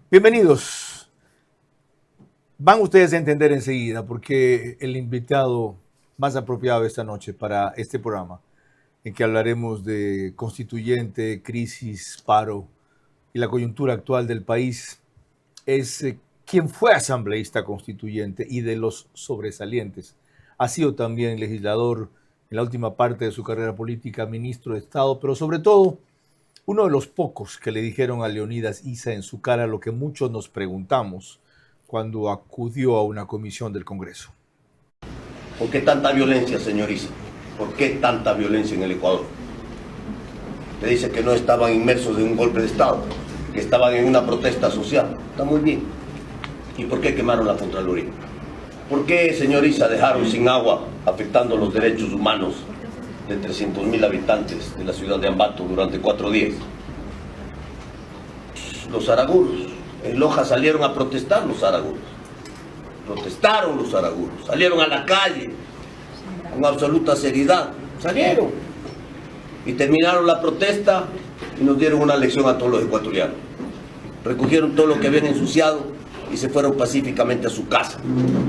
Bienvenidos. Van ustedes a entender enseguida por qué el invitado más apropiado esta noche para este programa, en que hablaremos de constituyente, crisis, paro y la coyuntura actual del país, es quien fue asambleísta constituyente y de los sobresalientes. Ha sido también legislador en la última parte de su carrera política, ministro de Estado, pero sobre todo uno de los pocos que le dijeron a Leonidas Issa en su cara lo que muchos nos preguntamos cuando acudió a una comisión del Congreso. ¿Por qué tanta violencia, señor Issa? ¿Por qué tanta violencia en el Ecuador? Le dice que no estaban inmersos en un golpe de Estado, que estaban en una protesta social. Está muy bien. ¿Y por qué quemaron la Contraloría? ¿Por qué, señor Issa, dejaron sin agua, afectando los derechos humanos de 300.000 habitantes de la ciudad de Ambato durante 4 días? Los araguros. En Loja salieron a protestar los araguros. Protestaron los araguros. Salieron a la calle con absoluta seriedad. Salieron. Y terminaron la protesta y nos dieron una lección a todos los ecuatorianos. Recogieron todo lo que habían ensuciado y se fueron pacíficamente a su casa.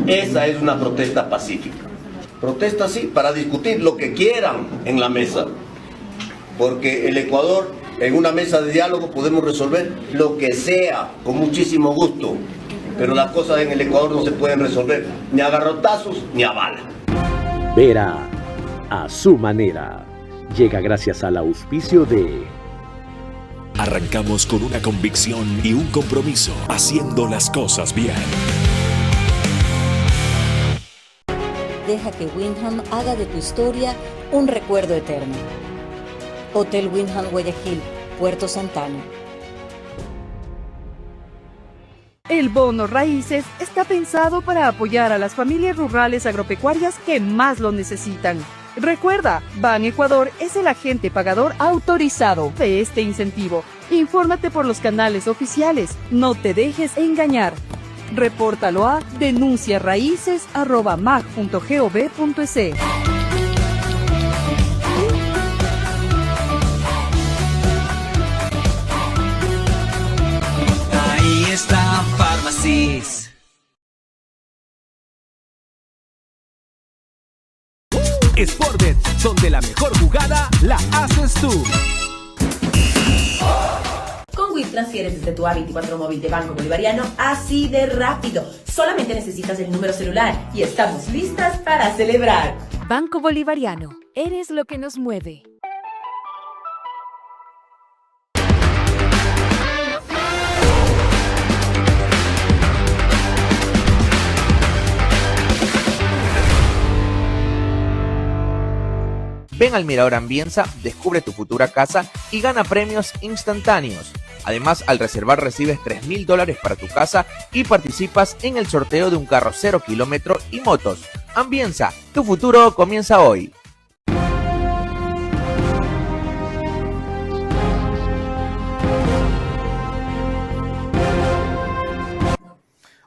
Esa es una protesta pacífica. Protesta sí, para discutir lo que quieran en la mesa. Porque el Ecuador, en una mesa de diálogo, podemos resolver lo que sea, con muchísimo gusto. Pero las cosas en el Ecuador no se pueden resolver ni a garrotazos ni a bala. Vera a su manera. Llega gracias al auspicio de... Arrancamos con una convicción y un compromiso, haciendo las cosas bien. Deja que Wyndham haga de tu historia un recuerdo eterno. Hotel Wyndham Guayaquil, Puerto Santana. El bono raíces está pensado para apoyar a las familias rurales agropecuarias que más lo necesitan. Recuerda, Ban Ecuador es el agente pagador autorizado de este incentivo. Infórmate por los canales oficiales. No te dejes engañar. Repórtalo a denunciarraíces@mag.gov.es. Ahí está Farmacis. Sportbet, donde la mejor jugada la haces tú. Con WIP transfieres desde tu A24 móvil de Banco Bolivariano así de rápido. Solamente necesitas el número celular y estamos listas para celebrar. Banco Bolivariano, eres lo que nos mueve. Ven al Mirador Ambienza, descubre tu futura casa y gana premios instantáneos. Además, al reservar recibes $3.000 para tu casa y participas en el sorteo de un carro 0 kilómetro y motos. Ambienza, tu futuro comienza hoy.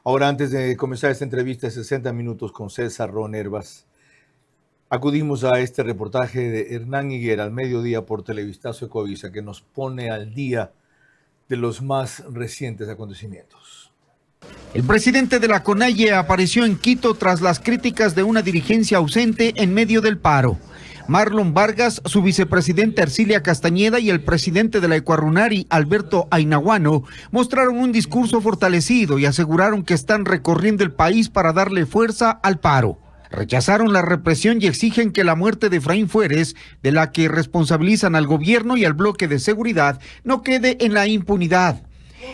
Ahora, antes de comenzar esta entrevista de 60 minutos con César Ron Hervas, acudimos a este reportaje de Hernán Higuera al mediodía por Televistazo Ecovisa, que nos pone al día de los más recientes acontecimientos. El presidente de la CONAIE apareció en Quito tras las críticas de una dirigencia ausente en medio del paro. Marlon Vargas, su vicepresidenta Ercilia Castañeda y el presidente de la Ecuarunari, Alberto Ainaguano, mostraron un discurso fortalecido y aseguraron que están recorriendo el país para darle fuerza al paro. Rechazaron la represión y exigen que la muerte de Efraín Fuérez, de la que responsabilizan al gobierno y al bloque de seguridad, no quede en la impunidad.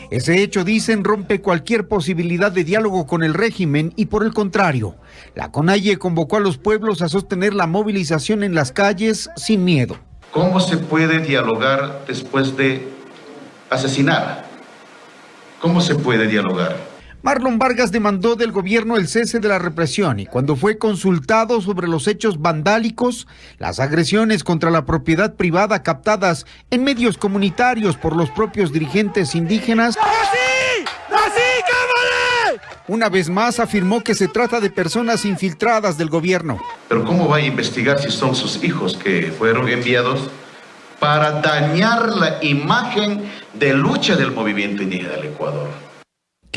Ese hecho, dicen, rompe cualquier posibilidad de diálogo con el régimen y, por el contrario, la CONAIE convocó a los pueblos a sostener la movilización en las calles sin miedo. ¿Cómo se puede dialogar después de asesinar? ¿Cómo se puede dialogar? Marlon Vargas demandó del gobierno el cese de la represión y cuando fue consultado sobre los hechos vandálicos, las agresiones contra la propiedad privada captadas en medios comunitarios por los propios dirigentes indígenas, una vez más afirmó que se trata de personas infiltradas del gobierno. Pero ¿cómo va a investigar si son sus hijos que fueron enviados para dañar la imagen de lucha del movimiento indígena del Ecuador?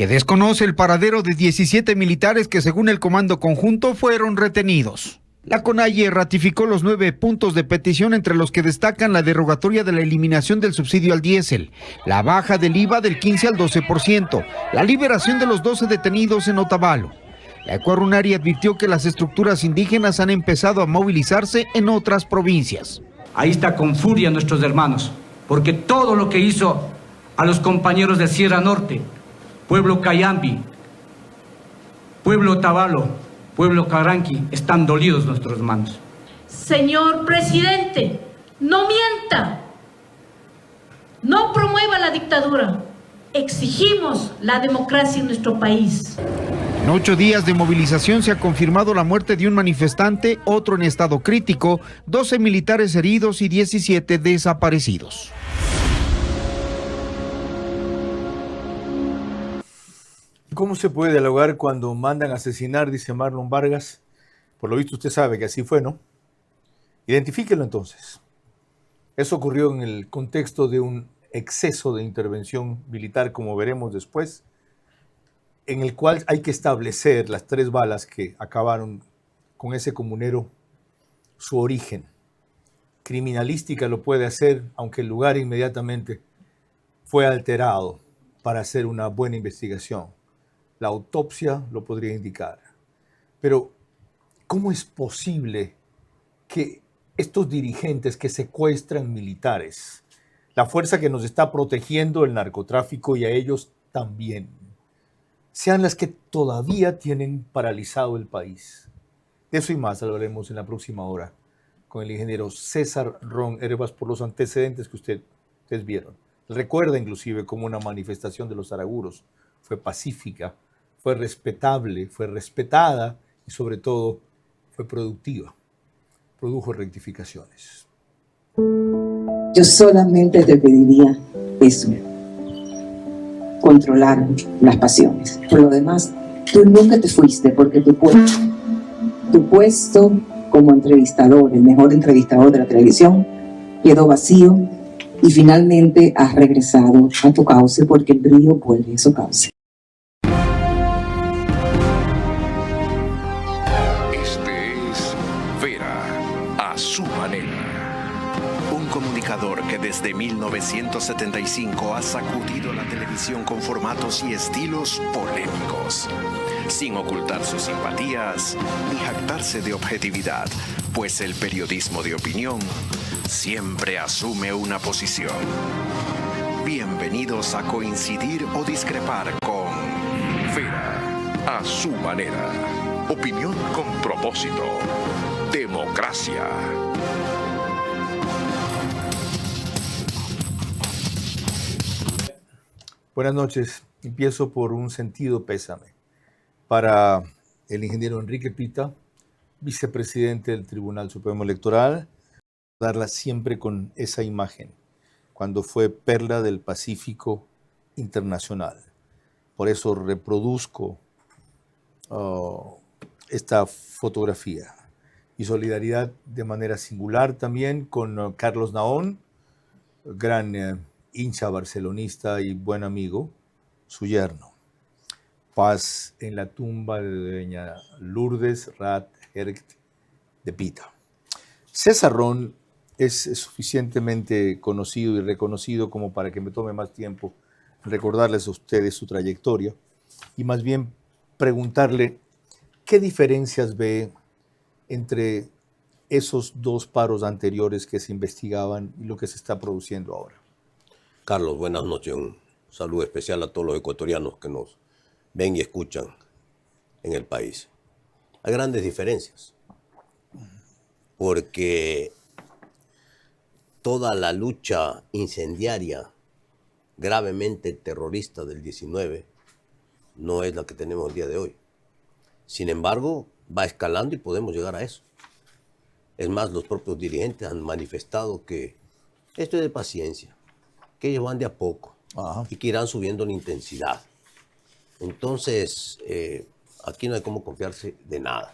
que desconoce el paradero de 17 militares que según el Comando Conjunto fueron retenidos. La CONAIE ratificó los 9 puntos de petición, entre los que destacan la derogatoria de la eliminación del subsidio al diésel, la baja del IVA del 15 al 12%, la liberación de los 12 detenidos en Otavalo. La Ecuarunari advirtió que las estructuras indígenas han empezado a movilizarse en otras provincias. Ahí está con furia nuestros hermanos, porque todo lo que hizo a los compañeros de Sierra Norte, pueblo Cayambi, pueblo Otavalo, pueblo Caranqui, están dolidos nuestros hermanos. Señor presidente, no mienta, no promueva la dictadura, exigimos la democracia en nuestro país. En 8 días de movilización se ha confirmado la muerte de un manifestante, otro en estado crítico, 12 militares heridos y 17 desaparecidos. ¿Cómo se puede dialogar cuando mandan a asesinar, dice Marlon Vargas? Por lo visto usted sabe que así fue, ¿no? Identifíquelo entonces. Eso ocurrió en el contexto de un exceso de intervención militar, como veremos después, en el cual hay que establecer las 3 balas que acabaron con ese comunero, su origen. Criminalística lo puede hacer, aunque el lugar inmediatamente fue alterado para hacer una buena investigación. La autopsia lo podría indicar. Pero, ¿cómo es posible que estos dirigentes que secuestran militares, la fuerza que nos está protegiendo el narcotráfico y a ellos también, sean las que todavía tienen paralizado el país? De eso y más hablaremos en la próxima hora con el ingeniero César Ron Hervas por los antecedentes que ustedes vieron. Recuerda inclusive cómo una manifestación de los araguros fue pacífica, fue respetable, fue respetada y sobre todo fue productiva. Produjo rectificaciones. Yo solamente te pediría eso, controlar las pasiones. Por lo demás, tú nunca te fuiste porque tu puesto como entrevistador, el mejor entrevistador de la televisión, quedó vacío y finalmente has regresado a tu cauce porque el brillo vuelve a su cauce. Su manera. Un comunicador que desde 1975 ha sacudido la televisión con formatos y estilos polémicos, sin ocultar sus simpatías ni jactarse de objetividad, pues el periodismo de opinión siempre asume una posición. Bienvenidos a coincidir o discrepar con Vera a su manera. Opinión con propósito. Democracia. Buenas noches. Empiezo por un sentido pésame para el ingeniero Enrique Pita, vicepresidente del Tribunal Supremo Electoral, darla siempre con esa imagen, cuando fue perla del Pacífico internacional. Por eso reproduzco esta fotografía. Y solidaridad de manera singular también con Carlos Naón, gran hincha barcelonista y buen amigo, su yerno. Paz en la tumba de doña Lourdes Rat Hergt de Pita. César Ron es suficientemente conocido y reconocido como para que me tome más tiempo recordarles a ustedes su trayectoria y más bien preguntarle qué diferencias ve entre esos 2 paros anteriores que se investigaban y lo que se está produciendo ahora. Carlos, buenas noches. Un saludo especial a todos los ecuatorianos que nos ven y escuchan en el país. Hay grandes diferencias, porque toda la lucha incendiaria gravemente terrorista del 19 no es la que tenemos el día de hoy. Sin embargo, va escalando y podemos llegar a eso. Es más, los propios dirigentes han manifestado que esto es de paciencia, que ellos van de a poco y que irán subiendo la intensidad. Entonces, aquí no hay cómo confiarse de nada.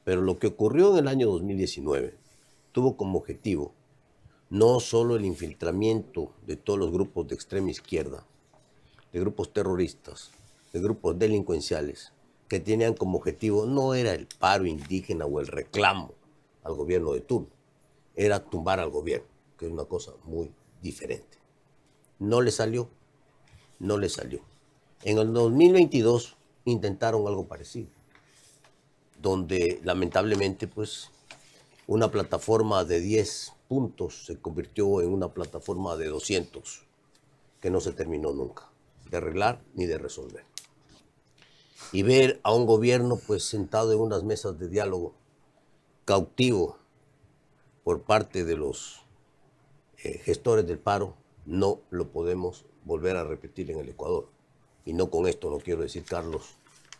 Pero lo que ocurrió en el año 2019 tuvo como objetivo no solo el infiltramiento de todos los grupos de extrema izquierda, de grupos terroristas, de grupos delincuenciales que tenían como objetivo no era el paro indígena o el reclamo al gobierno de turno, era tumbar al gobierno, que es una cosa muy diferente. No le salió, no le salió. En el 2022 intentaron algo parecido, donde lamentablemente pues una plataforma de 10 puntos se convirtió en una plataforma de 200, que no se terminó nunca de arreglar ni de resolver. Y ver a un gobierno pues sentado en unas mesas de diálogo cautivo por parte de los gestores del paro, no lo podemos volver a repetir en el Ecuador. Y no con esto no quiero decir, Carlos,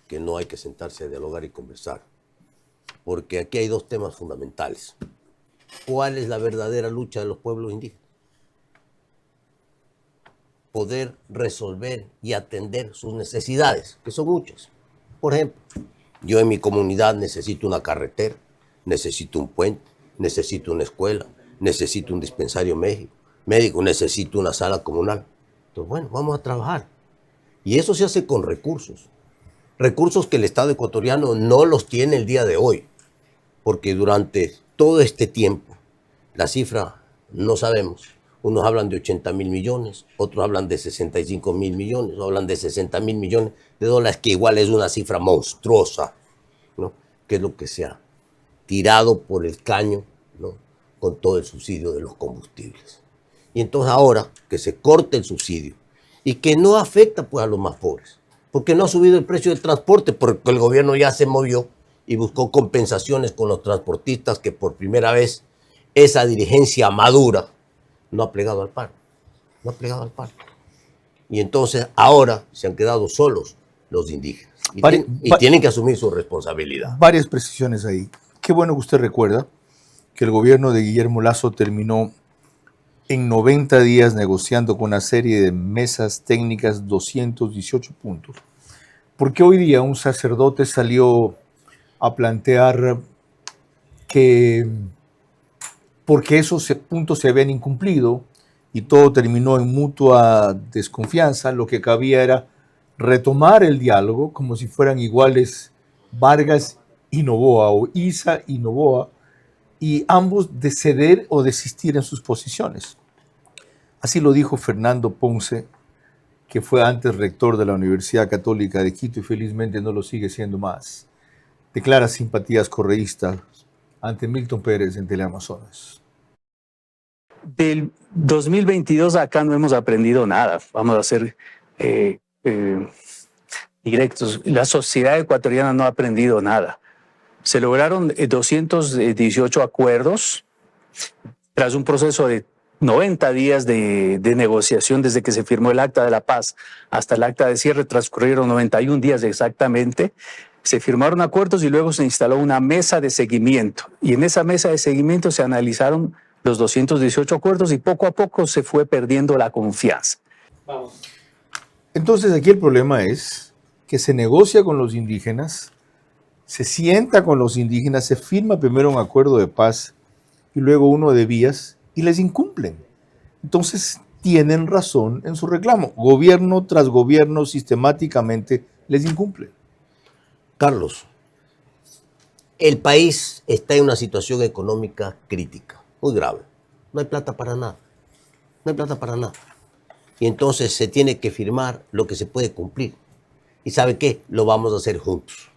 que no hay que sentarse a dialogar y conversar. Porque aquí hay dos temas fundamentales. ¿Cuál es la verdadera lucha de los pueblos indígenas? Poder resolver y atender sus necesidades, que son muchas. Por ejemplo, yo en mi comunidad necesito una carretera, necesito un puente, necesito una escuela, necesito un dispensario médico, necesito una sala comunal. Entonces, bueno, vamos a trabajar. Y eso se hace con recursos. Recursos que el Estado ecuatoriano no los tiene el día de hoy. Porque durante todo este tiempo, la cifra no sabemos. Unos hablan de 80.000 millones, otros hablan de 65.000 millones, o hablan de 60.000 millones de dólares, que igual es una cifra monstruosa, ¿no? Que es lo que se ha tirado por el caño, ¿no? Con todo el subsidio de los combustibles. Y entonces ahora que se corte el subsidio y que no afecta pues a los más pobres, porque no ha subido el precio del transporte, porque el gobierno ya se movió y buscó compensaciones con los transportistas, que por primera vez esa dirigencia madura no ha plegado al paro, no ha plegado al paro. Y entonces ahora se han quedado solos los indígenas y tienen que asumir su responsabilidad. Varias precisiones ahí. Qué bueno que usted recuerda que el gobierno de Guillermo Lasso terminó en 90 días negociando con una serie de mesas técnicas 218 puntos. Porque hoy día un sacerdote salió a plantear que porque esos puntos se habían incumplido y todo terminó en mutua desconfianza, lo que cabía era retomar el diálogo como si fueran iguales Vargas y Noboa, o Issa y Noboa, y ambos de ceder o desistir en sus posiciones. Así lo dijo Fernando Ponce, que fue antes rector de la Universidad Católica de Quito y felizmente no lo sigue siendo más. Declara simpatías correístas ante Milton Pérez en Teleamazonas. Del 2022 acá no hemos aprendido nada. Vamos a ser directos. La sociedad ecuatoriana no ha aprendido nada. Se lograron 218 acuerdos tras un proceso de 90 días de negociación desde que se firmó el Acta de la Paz hasta el Acta de Cierre. Transcurrieron 91 días exactamente. Se firmaron acuerdos y luego se instaló una mesa de seguimiento. Y en esa mesa de seguimiento se analizaron los 218 acuerdos y poco a poco se fue perdiendo la confianza. Entonces aquí el problema es que se negocia con los indígenas, se sienta con los indígenas, se firma primero un acuerdo de paz y luego uno de vías y les incumplen. Entonces tienen razón en su reclamo. Gobierno tras gobierno sistemáticamente les incumple. Carlos, el país está en una situación económica crítica, muy grave. No hay plata para nada. No hay plata para nada. Y entonces se tiene que firmar lo que se puede cumplir. ¿Y sabe qué? Lo vamos a hacer juntos.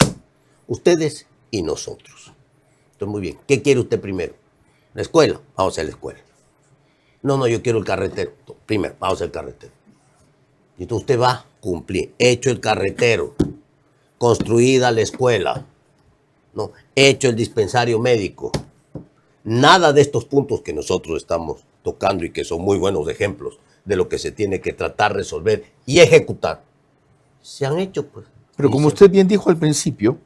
Ustedes y nosotros. Entonces, muy bien. ¿Qué quiere usted primero? ¿La escuela? Vamos a hacer la escuela. No, yo quiero el carretero. Primero, vamos a hacer el carretero. Y entonces usted va a cumplir. Hecho el carretero. Construida la escuela. No, hecho el dispensario médico. Nada de estos puntos que nosotros estamos tocando y que son muy buenos ejemplos de lo que se tiene que tratar, resolver y ejecutar, se han hecho, pues. Pero como usted bien dijo al principio,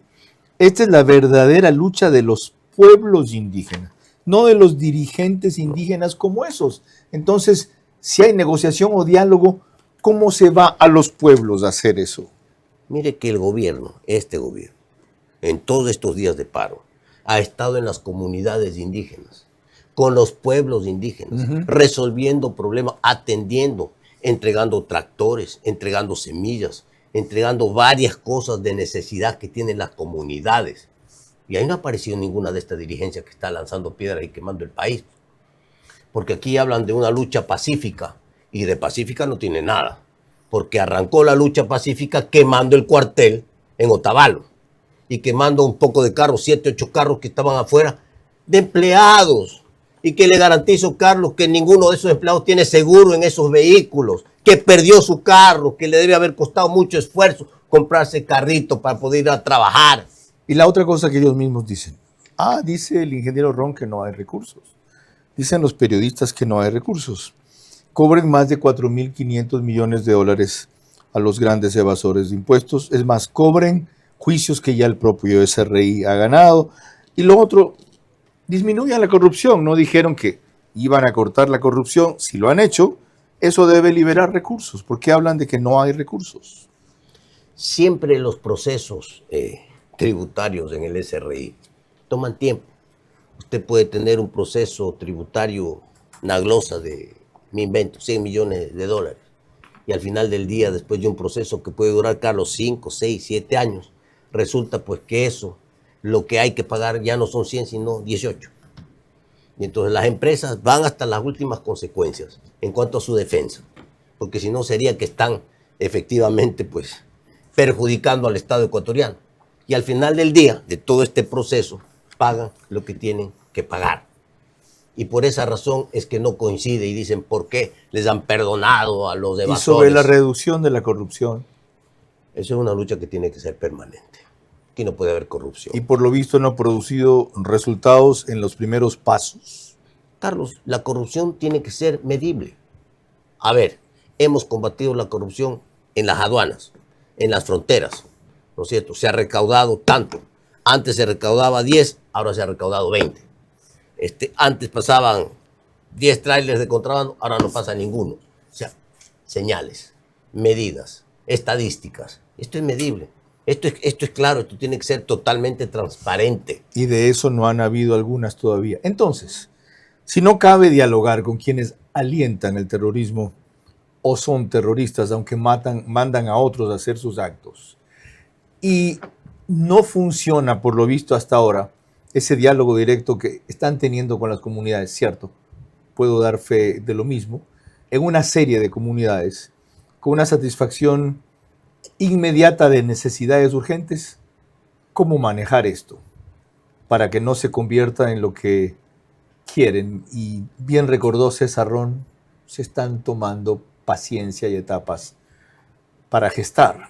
esta es la verdadera lucha de los pueblos indígenas, no de los dirigentes indígenas como esos. Entonces, si hay negociación o diálogo, ¿cómo se va a los pueblos a hacer eso? Mire que el gobierno, este gobierno, en todos estos días de paro, ha estado en las comunidades indígenas, con los pueblos indígenas, resolviendo problemas, atendiendo, entregando tractores, entregando semillas, entregando varias cosas de necesidad que tienen las comunidades. Y ahí no ha aparecido ninguna de estas dirigencias que está lanzando piedras y quemando el país. Porque aquí hablan de una lucha pacífica y de pacífica no tiene nada. Porque arrancó la lucha pacífica quemando el cuartel en Otavalo y quemando un poco de carros, 7, 8 carros que estaban afuera de empleados. Y que le garantizo, Carlos, que ninguno de esos empleados tiene seguro en esos vehículos, que perdió su carro, que le debe haber costado mucho esfuerzo comprarse carrito para poder ir a trabajar. Y la otra cosa que ellos mismos dicen, dice el ingeniero Ron que no hay recursos. Dicen los periodistas que no hay recursos. Cobren más de 4.500 millones de dólares a los grandes evasores de impuestos. Es más, cobren juicios que ya el propio SRI ha ganado. Y lo otro, disminuyan la corrupción. No dijeron que iban a cortar la corrupción. Si lo han hecho, eso debe liberar recursos. ¿Por qué hablan de que no hay recursos? Siempre los procesos tributarios en el SRI toman tiempo. Usted puede tener un proceso tributario, una glosa de, me invento, 100 millones de dólares. Y al final del día, después de un proceso que puede durar, Carlos, 5, 6, 7 años, resulta pues que eso, lo que hay que pagar ya no son 100, sino 18. Y entonces las empresas van hasta las últimas consecuencias en cuanto a su defensa. Porque si no sería que están efectivamente pues perjudicando al Estado ecuatoriano. Y al final del día, de todo este proceso, pagan lo que tienen que pagar. Y por esa razón es que no coincide y dicen por qué les han perdonado a los evasores. Y sobre la reducción de la corrupción. Eso es una lucha que tiene que ser permanente. Aquí no puede haber corrupción. Y por lo visto no ha producido resultados en los primeros pasos. Carlos, la corrupción tiene que ser medible. A ver, hemos combatido la corrupción en las aduanas, en las fronteras, ¿no es cierto? Se ha recaudado tanto. Antes se recaudaba 10, ahora se ha recaudado 20. Antes pasaban 10 trailers de contrabando, ahora no pasa ninguno. O sea, señales, medidas, estadísticas. Esto es medible. Esto es claro, esto tiene que ser totalmente transparente. Y de eso no han habido algunas todavía. Entonces, si no cabe dialogar con quienes alientan el terrorismo o son terroristas, aunque mandan a otros a hacer sus actos, y no funciona, por lo visto hasta ahora, ese diálogo directo que están teniendo con las comunidades, ¿cierto? Puedo dar fe de lo mismo, en una serie de comunidades, con una satisfacción inmediata de necesidades urgentes. ¿Cómo manejar esto? Para que no se convierta en lo que quieren. Y bien recordó César Ron, se están tomando paciencia y etapas para gestar.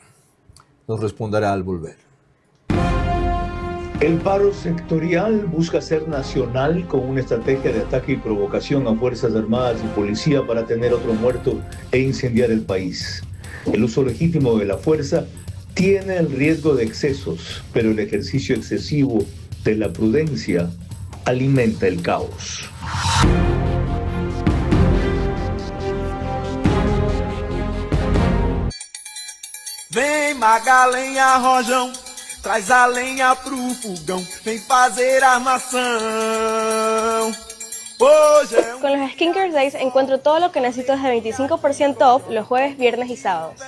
Nos responderá al volver. El paro sectorial busca ser nacional con una estrategia de ataque y provocación a Fuerzas Armadas y Policía para tener otro muerto e incendiar el país. El uso legítimo de la fuerza tiene el riesgo de excesos, pero el ejercicio excesivo de la prudencia alimenta el caos. Vem Magalenha Rojão, traz a lenha pro fogão, vem fazer armação. Con los Skincare Days encuentro todo lo que necesito desde 25% off los jueves, viernes y sábados.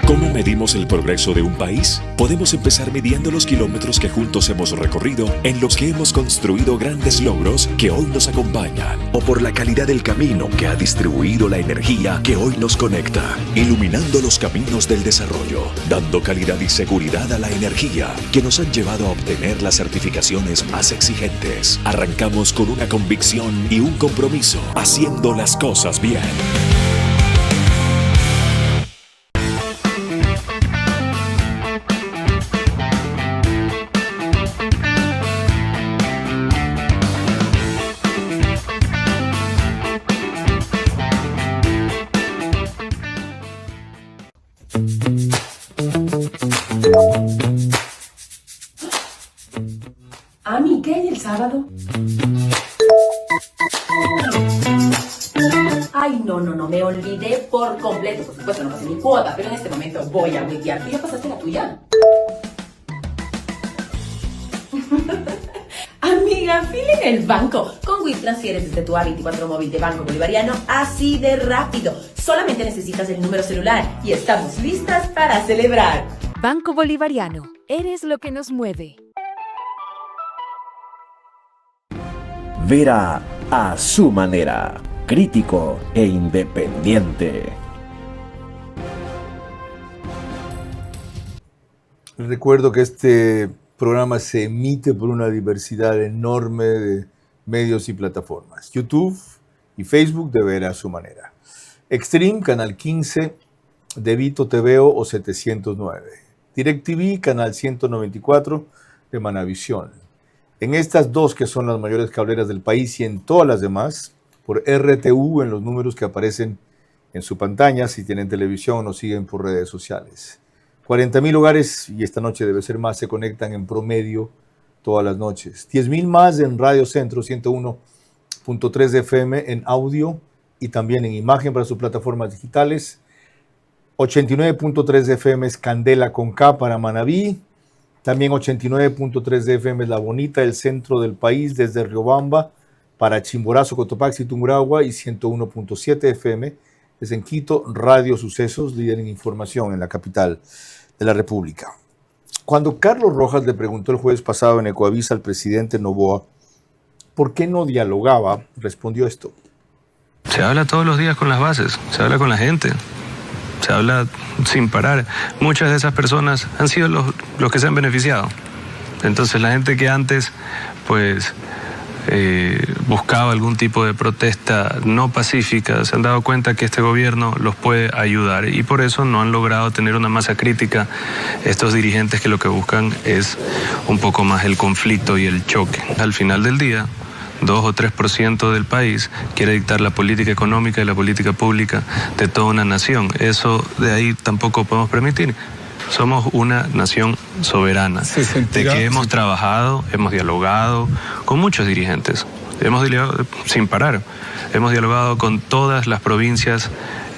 ¿Cómo medimos el progreso de un país? Podemos empezar midiendo los kilómetros que juntos hemos recorrido, en los que hemos construido grandes logros que hoy nos acompañan, o por la calidad del camino que ha distribuido la energía que hoy nos conecta, iluminando los caminos del desarrollo, dando calidad y seguridad a la energía que nos han llevado a obtener las certificaciones más exigentes. Arrancamos con una convicción y un compromiso, haciendo las cosas bien. Ami, ¿qué hay el sábado? Ay, no, me olvidé por completo. Por supuesto, no pasé mi cuota, pero en este momento voy a wikear. ¿Tú ya pasaste la tuya? Amiga, fila en el banco. Con WIT transfieres desde tu A24 móvil de Banco Bolivariano así de rápido. Solamente necesitas el número celular y estamos listas para celebrar. Banco Bolivariano, eres lo que nos mueve. Vera a su manera, crítico e independiente. Recuerdo que este programa se emite por una diversidad enorme de medios y plataformas. YouTube y Facebook de Vera a su manera. Extreme, Canal 15, Devito TVO o 709. DirecTV, Canal 194 de Manavisión. En estas dos que son las mayores cableras del país y en todas las demás, por RTU en los números que aparecen en su pantalla, si tienen televisión o nos siguen por redes sociales. 40,000 hogares, y esta noche debe ser más, se conectan en promedio todas las noches. 10,000 más en Radio Centro 101.3 de FM en audio y también en imagen para sus plataformas digitales. 89.3 de FM es Candela con K para Manabí. También 89.3 de FM es La Bonita, el centro del país, desde Riobamba para Chimborazo, Cotopaxi, Tungurahua. Y 101.7 FM es en Quito, Radio Sucesos, líder en información en la capital de la República. Cuando Carlos Rojas le preguntó el jueves pasado en Ecoavisa al presidente Noboa por qué no dialogaba, respondió esto. Se habla todos los días con las bases, se habla con la gente, se habla sin parar. Muchas de esas personas han sido los que se han beneficiado. Entonces la gente que antes pues buscaba algún tipo de protesta no pacífica, se han dado cuenta que este gobierno los puede ayudar y por eso no han logrado tener una masa crítica estos dirigentes que lo que buscan es un poco más el conflicto y el choque. Al final del día, 2 o 3% del país quiere dictar la política económica y la política pública de toda una nación. Eso de ahí tampoco podemos permitir. Somos una nación soberana, de que hemos trabajado, hemos dialogado con muchos dirigentes, hemos dialogado sin parar, hemos dialogado con todas las provincias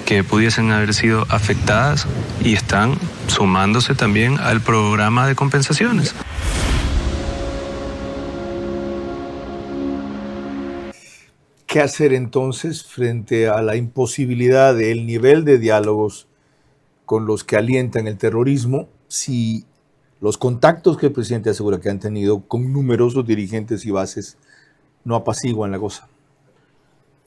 que pudiesen haber sido afectadas y están sumándose también al programa de compensaciones. ¿Qué hacer entonces frente a la imposibilidad del nivel de diálogos con los que alientan el terrorismo si los contactos que el presidente asegura que han tenido con numerosos dirigentes y bases no apaciguan la cosa?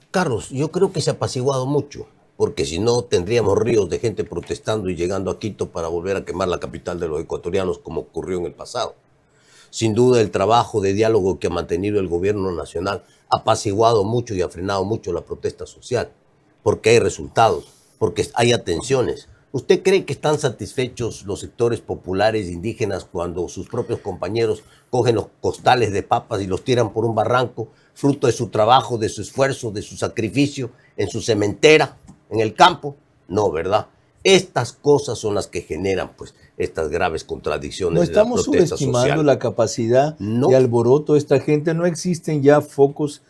Carlos, yo creo que se ha apaciguado mucho, porque si no tendríamos ríos de gente protestando y llegando a Quito para volver a quemar la capital de los ecuatorianos como ocurrió en el pasado. Sin duda el trabajo de diálogo que ha mantenido el gobierno nacional ha apaciguado mucho y ha frenado mucho la protesta social, porque hay resultados, porque hay atenciones. ¿Usted cree que están satisfechos los sectores populares indígenas cuando sus propios compañeros cogen los costales de papas y los tiran por un barranco, fruto de su trabajo, de su esfuerzo, de su sacrificio en su cementera, en el campo? No, ¿verdad? Estas cosas son las que generan pues estas graves contradicciones. No estamos de la protesta subestimando social. la capacidad de alboroto de esta gente. No existen ya focos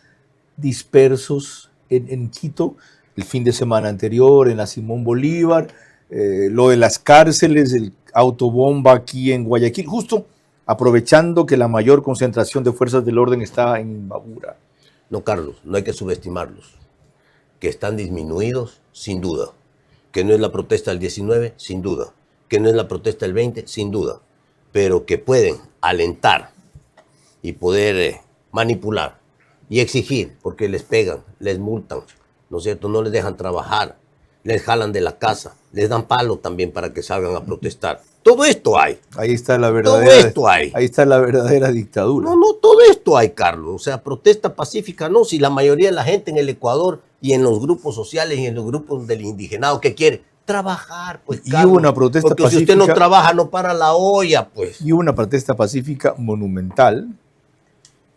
dispersos en Quito. El fin de semana anterior, en la Simón Bolívar, lo de las cárceles, el autobomba aquí en Guayaquil, justo aprovechando que la mayor concentración de fuerzas del orden está en Imbabura. No, Carlos, no hay que subestimarlos. Que están disminuidos, sin duda. Que no es la protesta del 19, sin duda. Que no es la protesta del 20, sin duda. Pero que pueden alentar y poder manipular y exigir, porque les pegan, les multan, ¿no es cierto? No les dejan trabajar, les jalan de la casa, les dan palo también para que salgan a protestar. Todo esto hay. Ahí está la verdadera, todo esto hay. Ahí está la verdadera dictadura. No, todo esto hay, Carlos. O sea, protesta pacífica no, si la mayoría de la gente en el Ecuador y en los grupos sociales y en los grupos del indigenado, ¿qué quiere? Trabajar, pues, Carlos. Y hubo una protesta porque pacífica. Si usted no trabaja, no para la olla, pues. Y hubo una protesta pacífica monumental,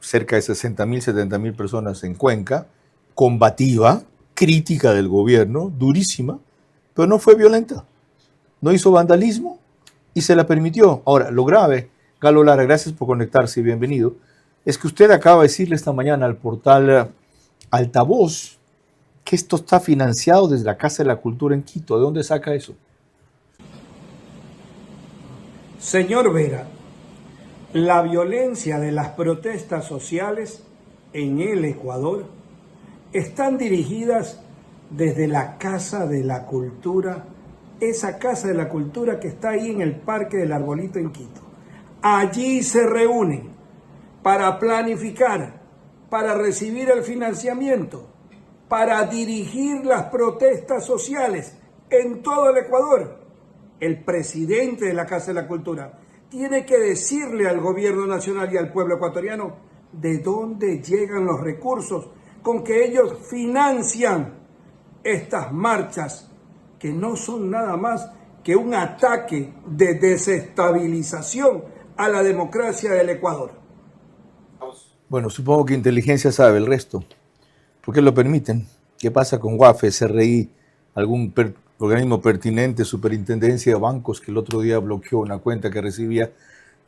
cerca de 60,000, 70,000 personas en Cuenca, combativa, crítica del gobierno, durísima, pero no fue violenta. No hizo vandalismo y se la permitió. Ahora, lo grave, Galo Lara, gracias por conectarse y bienvenido, es que usted acaba de decirle esta mañana al portal Altavoz que esto está financiado desde la Casa de la Cultura en Quito. ¿De dónde saca eso? Señor Vera, La violencia de las protestas sociales en el Ecuador están dirigidas desde la Casa de la Cultura, esa Casa de la Cultura que está ahí en el Parque del Arbolito en Quito. Allí se reúnen para planificar, para recibir el financiamiento, para dirigir las protestas sociales en todo el Ecuador. El presidente de la Casa de la Cultura tiene que decirle al gobierno nacional y al pueblo ecuatoriano de dónde llegan los recursos con que ellos financian estas marchas, que no son nada más que un ataque de desestabilización a la democracia del Ecuador. Bueno, supongo que inteligencia sabe el resto. ¿Por qué lo permiten? ¿Qué pasa con UAFE, SRI, algún organismo pertinente, superintendencia de bancos, que el otro día bloqueó una cuenta que recibía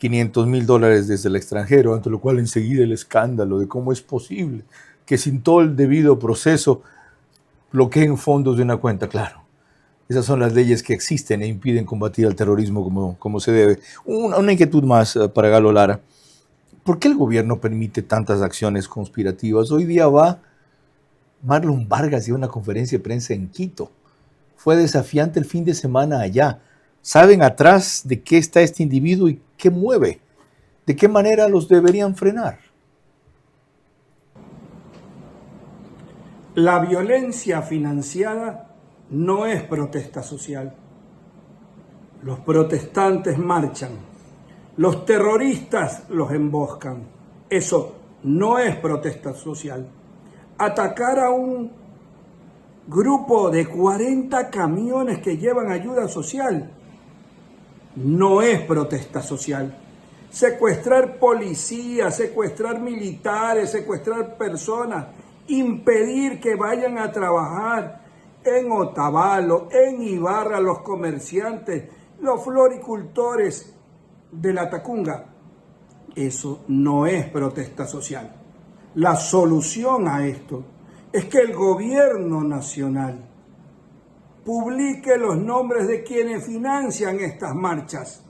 $500,000 desde el extranjero, ante lo cual enseguida el escándalo de cómo es posible que sin todo el debido proceso bloqueen fondos de una cuenta? Claro, esas son las leyes que existen e impiden combatir al terrorismo como se debe. Una inquietud más para Galo Lara. ¿Por qué el gobierno permite tantas acciones conspirativas? Hoy día va Marlon Vargas dio una conferencia de prensa en Quito. Fue desafiante el fin de semana allá. ¿Saben atrás de qué está este individuo y qué mueve? ¿De qué manera los deberían frenar? La violencia financiada no es protesta social. Los protestantes marchan. Los terroristas los emboscan. Eso no es protesta social. Atacar a un grupo de 40 camiones que llevan ayuda social no es protesta social. Secuestrar policías, secuestrar militares, secuestrar personas, impedir que vayan a trabajar en Otavalo, en Ibarra, los comerciantes, los floricultores de la Tacunga, eso no es protesta social. La solución a esto es que el gobierno nacional publique los nombres de quienes financian estas marchas,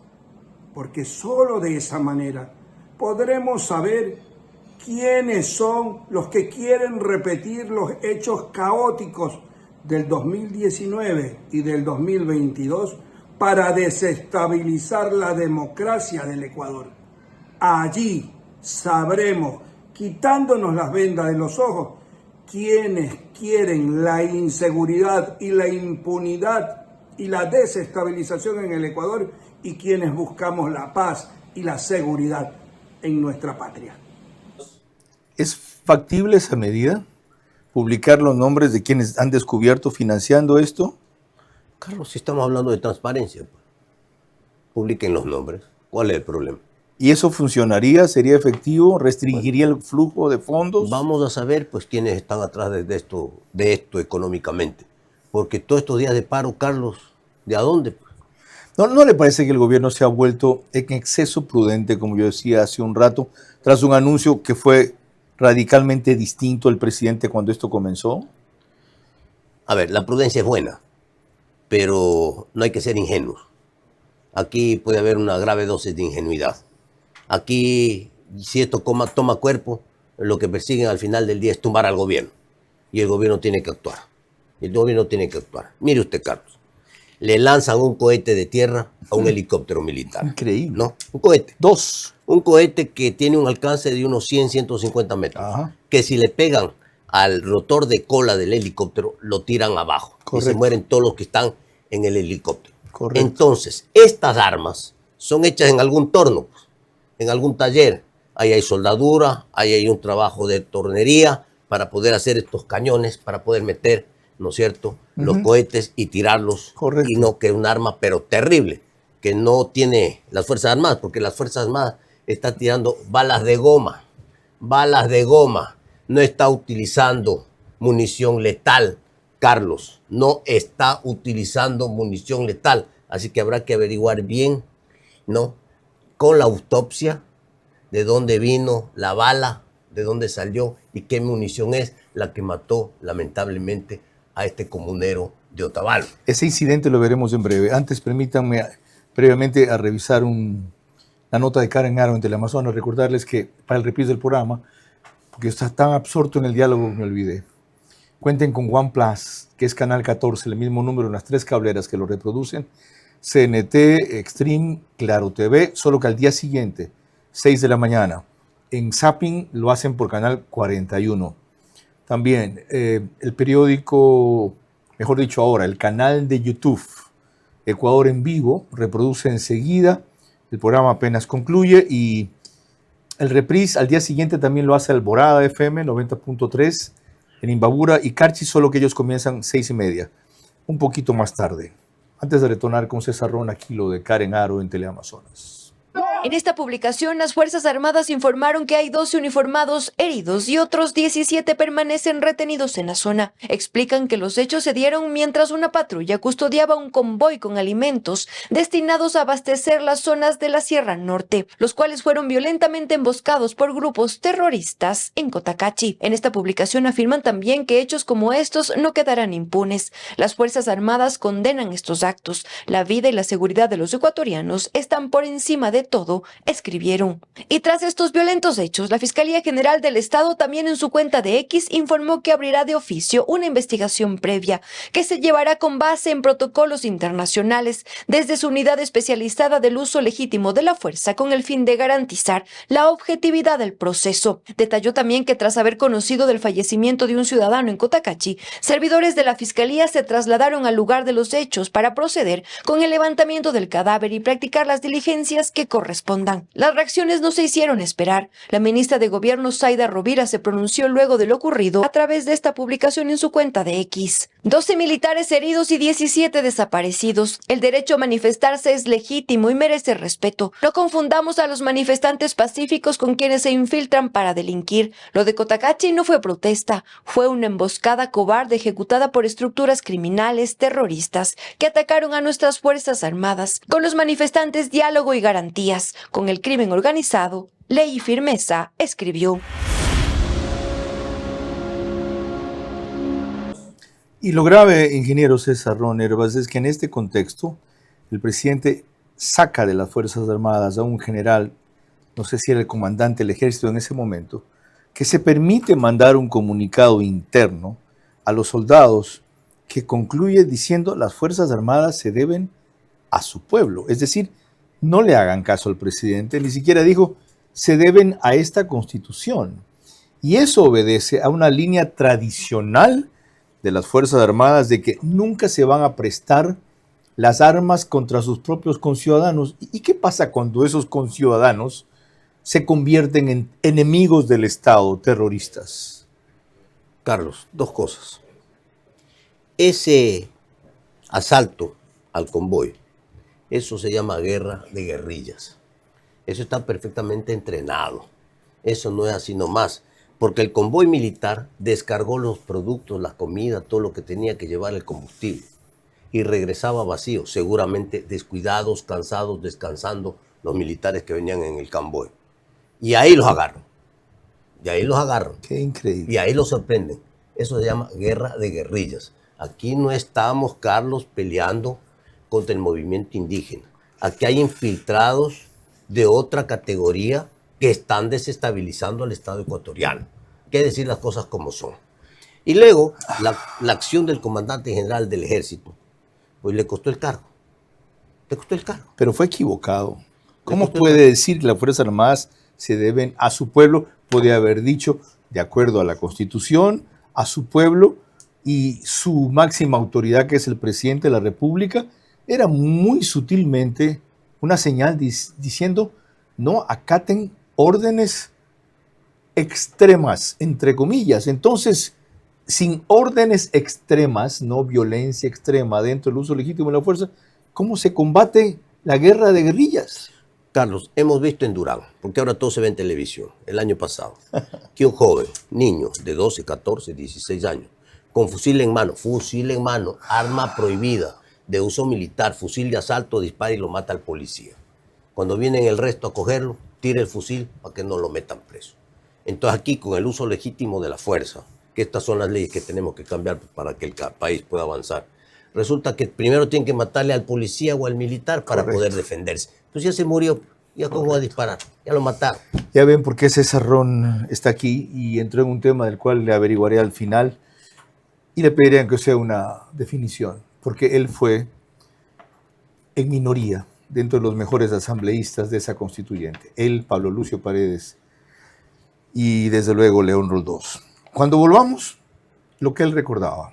porque solo de esa manera podremos saber quiénes son los que quieren repetir los hechos caóticos del 2019 y del 2022 para desestabilizar la democracia del Ecuador. Allí sabremos, quitándonos las vendas de los ojos, quienes quieren la inseguridad y la impunidad y la desestabilización en el Ecuador y quienes buscamos la paz y la seguridad en nuestra patria. ¿Es factible esa medida? ¿Publicar los nombres de quienes han descubierto financiando esto? Carlos, si estamos hablando de transparencia, pues, publiquen los nombres. ¿Cuál es el problema? ¿Y eso funcionaría? ¿Sería efectivo? ¿Restringiría el flujo de fondos? Vamos a saber pues quiénes están atrás de esto económicamente. Porque todos estos días de paro, Carlos, ¿de a dónde? ¿No le parece que el gobierno se ha vuelto en exceso prudente, como yo decía hace un rato, tras un anuncio que fue radicalmente distinto al presidente cuando esto comenzó? A ver, la prudencia es buena, pero no hay que ser ingenuos. Aquí puede haber una grave dosis de ingenuidad. Aquí, si esto toma cuerpo, lo que persiguen al final del día es tumbar al gobierno. Y el gobierno tiene que actuar. El gobierno tiene que actuar. Mire usted, Carlos. Le lanzan un cohete de tierra a un helicóptero militar. Increíble. ¿No? Un cohete. Dos. Un cohete que tiene un alcance de unos 100, 150 metros. Ajá. Que si le pegan al rotor de cola del helicóptero, lo tiran abajo. Correcto. Y se mueren todos los que están en el helicóptero. Correcto. Entonces, estas armas son hechas en algún torno, en algún taller. Ahí hay soldadura, ahí hay un trabajo de tornería para poder hacer estos cañones, para poder meter, ¿no es cierto?, los cohetes y tirarlos. Correcto. Y no que un arma, pero terrible, que no tiene las Fuerzas Armadas, porque las Fuerzas Armadas están tirando balas de goma, no está utilizando munición letal, Carlos, no está utilizando munición letal, así que habrá que averiguar bien, ¿no?, con la autopsia, de dónde vino la bala, de dónde salió y qué munición es la que mató lamentablemente a este comunero de Otavalo. Ese incidente lo veremos en breve. Antes permítanme previamente a revisar un la nota de Karen Aro en Teleamazonas. Recordarles que para el reprise del programa, porque está tan absorto en el diálogo que me olvidé, cuenten con OnePlus, que es Canal 14, el mismo número en las 3 cableras que lo reproducen, CNT, Extreme, Claro TV, solo que al día siguiente, 6 de la mañana, en Zapping lo hacen por Canal 41. También el periódico, mejor dicho ahora, el canal de YouTube, Ecuador en Vivo, reproduce enseguida, el programa apenas concluye y el reprise al día siguiente también lo hace Alborada FM 90.3 en Imbabura y Carchi, solo que ellos comienzan 6:30, un poquito más tarde. Antes de retornar con César Ron, aquí lo de Karen Aro en Teleamazonas. En esta publicación, las Fuerzas Armadas informaron que hay 12 uniformados heridos y otros 17 permanecen retenidos en la zona. Explican que los hechos se dieron mientras una patrulla custodiaba un convoy con alimentos destinados a abastecer las zonas de la Sierra Norte, los cuales fueron violentamente emboscados por grupos terroristas en Cotacachi. En esta publicación afirman también que hechos como estos no quedarán impunes. Las Fuerzas Armadas condenan estos actos. La vida y la seguridad de los ecuatorianos están por encima de todo, escribieron. Y tras estos violentos hechos, la Fiscalía General del Estado también en su cuenta de X informó que abrirá de oficio una investigación previa que se llevará con base en protocolos internacionales desde su unidad especializada del uso legítimo de la fuerza con el fin de garantizar la objetividad del proceso. Detalló también que tras haber conocido del fallecimiento de un ciudadano en Cotacachi, servidores de la Fiscalía se trasladaron al lugar de los hechos para proceder con el levantamiento del cadáver y practicar las diligencias que correspondan. Las reacciones no se hicieron esperar. La ministra de Gobierno, Zaida Rovira, se pronunció luego de lo ocurrido a través de esta publicación en su cuenta de X. 12 militares heridos y 17 desaparecidos. El derecho a manifestarse es legítimo y merece respeto. No confundamos a los manifestantes pacíficos con quienes se infiltran para delinquir. Lo de Cotacachi no fue protesta, fue una emboscada cobarde ejecutada por estructuras criminales terroristas que atacaron a nuestras Fuerzas Armadas. Con los manifestantes, diálogo y garantías. Con el crimen organizado, ley y firmeza, escribió. Y lo grave, ingeniero César Ron Hervas, es que en este contexto el presidente saca de las Fuerzas Armadas a un general, no sé si era el comandante del ejército en ese momento, que se permite mandar un comunicado interno a los soldados que concluye diciendo las Fuerzas Armadas se deben a su pueblo. Es decir, no le hagan caso al presidente, ni siquiera dijo, se deben a esta Constitución. Y eso obedece a una línea tradicional de las Fuerzas Armadas de que nunca se van a prestar las armas contra sus propios conciudadanos. ¿Y qué pasa cuando esos conciudadanos se convierten en enemigos del Estado, terroristas? Carlos, dos cosas. Ese asalto al convoy, eso se llama guerra de guerrillas. Eso está perfectamente entrenado. Eso no es así nomás. Porque el convoy militar descargó los productos, la comida, todo lo que tenía que llevar el combustible. Y regresaba vacío, seguramente descuidados, cansados, descansando los militares que venían en el convoy. Y ahí los agarran. Qué increíble. Y ahí los sorprenden. Eso se llama guerra de guerrillas. Aquí no estamos, Carlos, peleando contra el movimiento indígena. Aquí hay infiltrados de otra categoría que están desestabilizando al Estado ecuatoriano. Hay que decir las cosas como son. Y luego, la acción del comandante general del ejército, pues le costó el cargo. Pero fue equivocado. ¿Cómo puede decir que las Fuerzas Armadas se deben a su pueblo? Podría haber dicho, de acuerdo a la Constitución, a su pueblo, y su máxima autoridad, que es el presidente de la República, era muy sutilmente una señal diciendo, no acaten órdenes extremas, entre comillas. Entonces, sin órdenes extremas, no violencia extrema dentro del uso legítimo de la fuerza, ¿cómo se combate la guerra de guerrillas? Carlos, hemos visto en Durán, porque ahora todo se ve en televisión, el año pasado, que un joven, niño de 12, 14, 16 años, con fusil en mano, arma prohibida de uso militar, fusil de asalto, dispara y lo mata al policía. Cuando vienen el resto a cogerlo, tira el fusil para que no lo metan preso. Entonces aquí, con el uso legítimo de la fuerza, que estas son las leyes que tenemos que cambiar para que el país pueda avanzar, resulta que primero tienen que matarle al policía o al militar para poder defenderse. Entonces ya se murió ¿Ya cómo va a disparar? Ya lo mataron. Ya ven por qué César Ron está aquí y entró en un tema del cual le averiguaré al final y le pediré que sea una definición, porque él fue en minoría dentro de los mejores asambleístas de esa constituyente. Él, Pablo Lucio Paredes y desde luego León Roldós. Cuando volvamos, lo que él recordaba,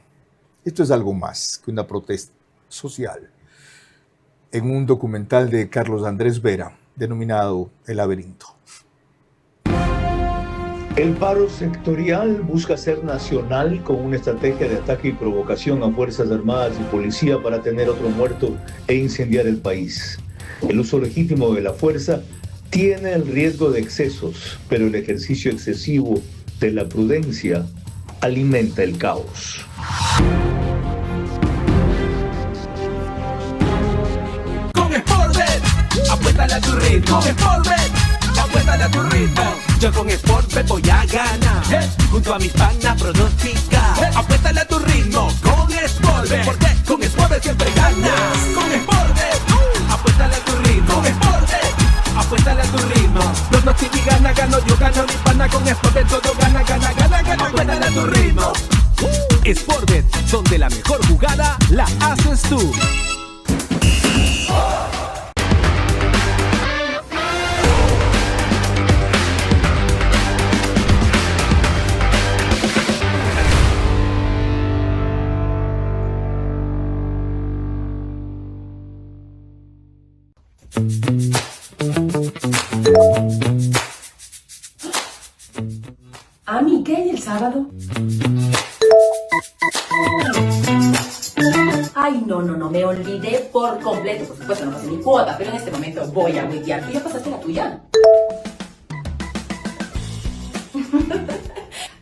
esto es algo más que una protesta social, en un documental de Carlos Andrés Vera, denominado El Laberinto. El paro sectorial busca ser nacional con una estrategia de ataque y provocación a Fuerzas Armadas y Policía para tener otro muerto e incendiar el país. El uso legítimo de la fuerza tiene el riesgo de excesos, pero el ejercicio excesivo de la prudencia alimenta el caos. Con Sportbet, apuéstale a tu ritmo. Sportbet, apuéstale a tu ritmo. Yo con Sportbet voy a ganar. Junto a mis panas pronosticar. Apuéstale a tu ritmo con Sportbet. Porque con Sportbet siempre ganas. Con Sportbet, apuéstale a tu ritmo. Con Sportbet, apuéstale a tu ritmo. Pronostica y gana, gano yo, gano mi pana. Con Sportbet todo gana, gana, gana, gana. Apuéstale a tu ritmo. Sportbet, donde la mejor jugada la haces tú. Ami, ¿qué hay el sábado? Ay, no, me olvidé por completo. Por supuesto, no pasé mi cuota, pero en este momento voy a huetear. ¿Tú ya pasaste la tuya?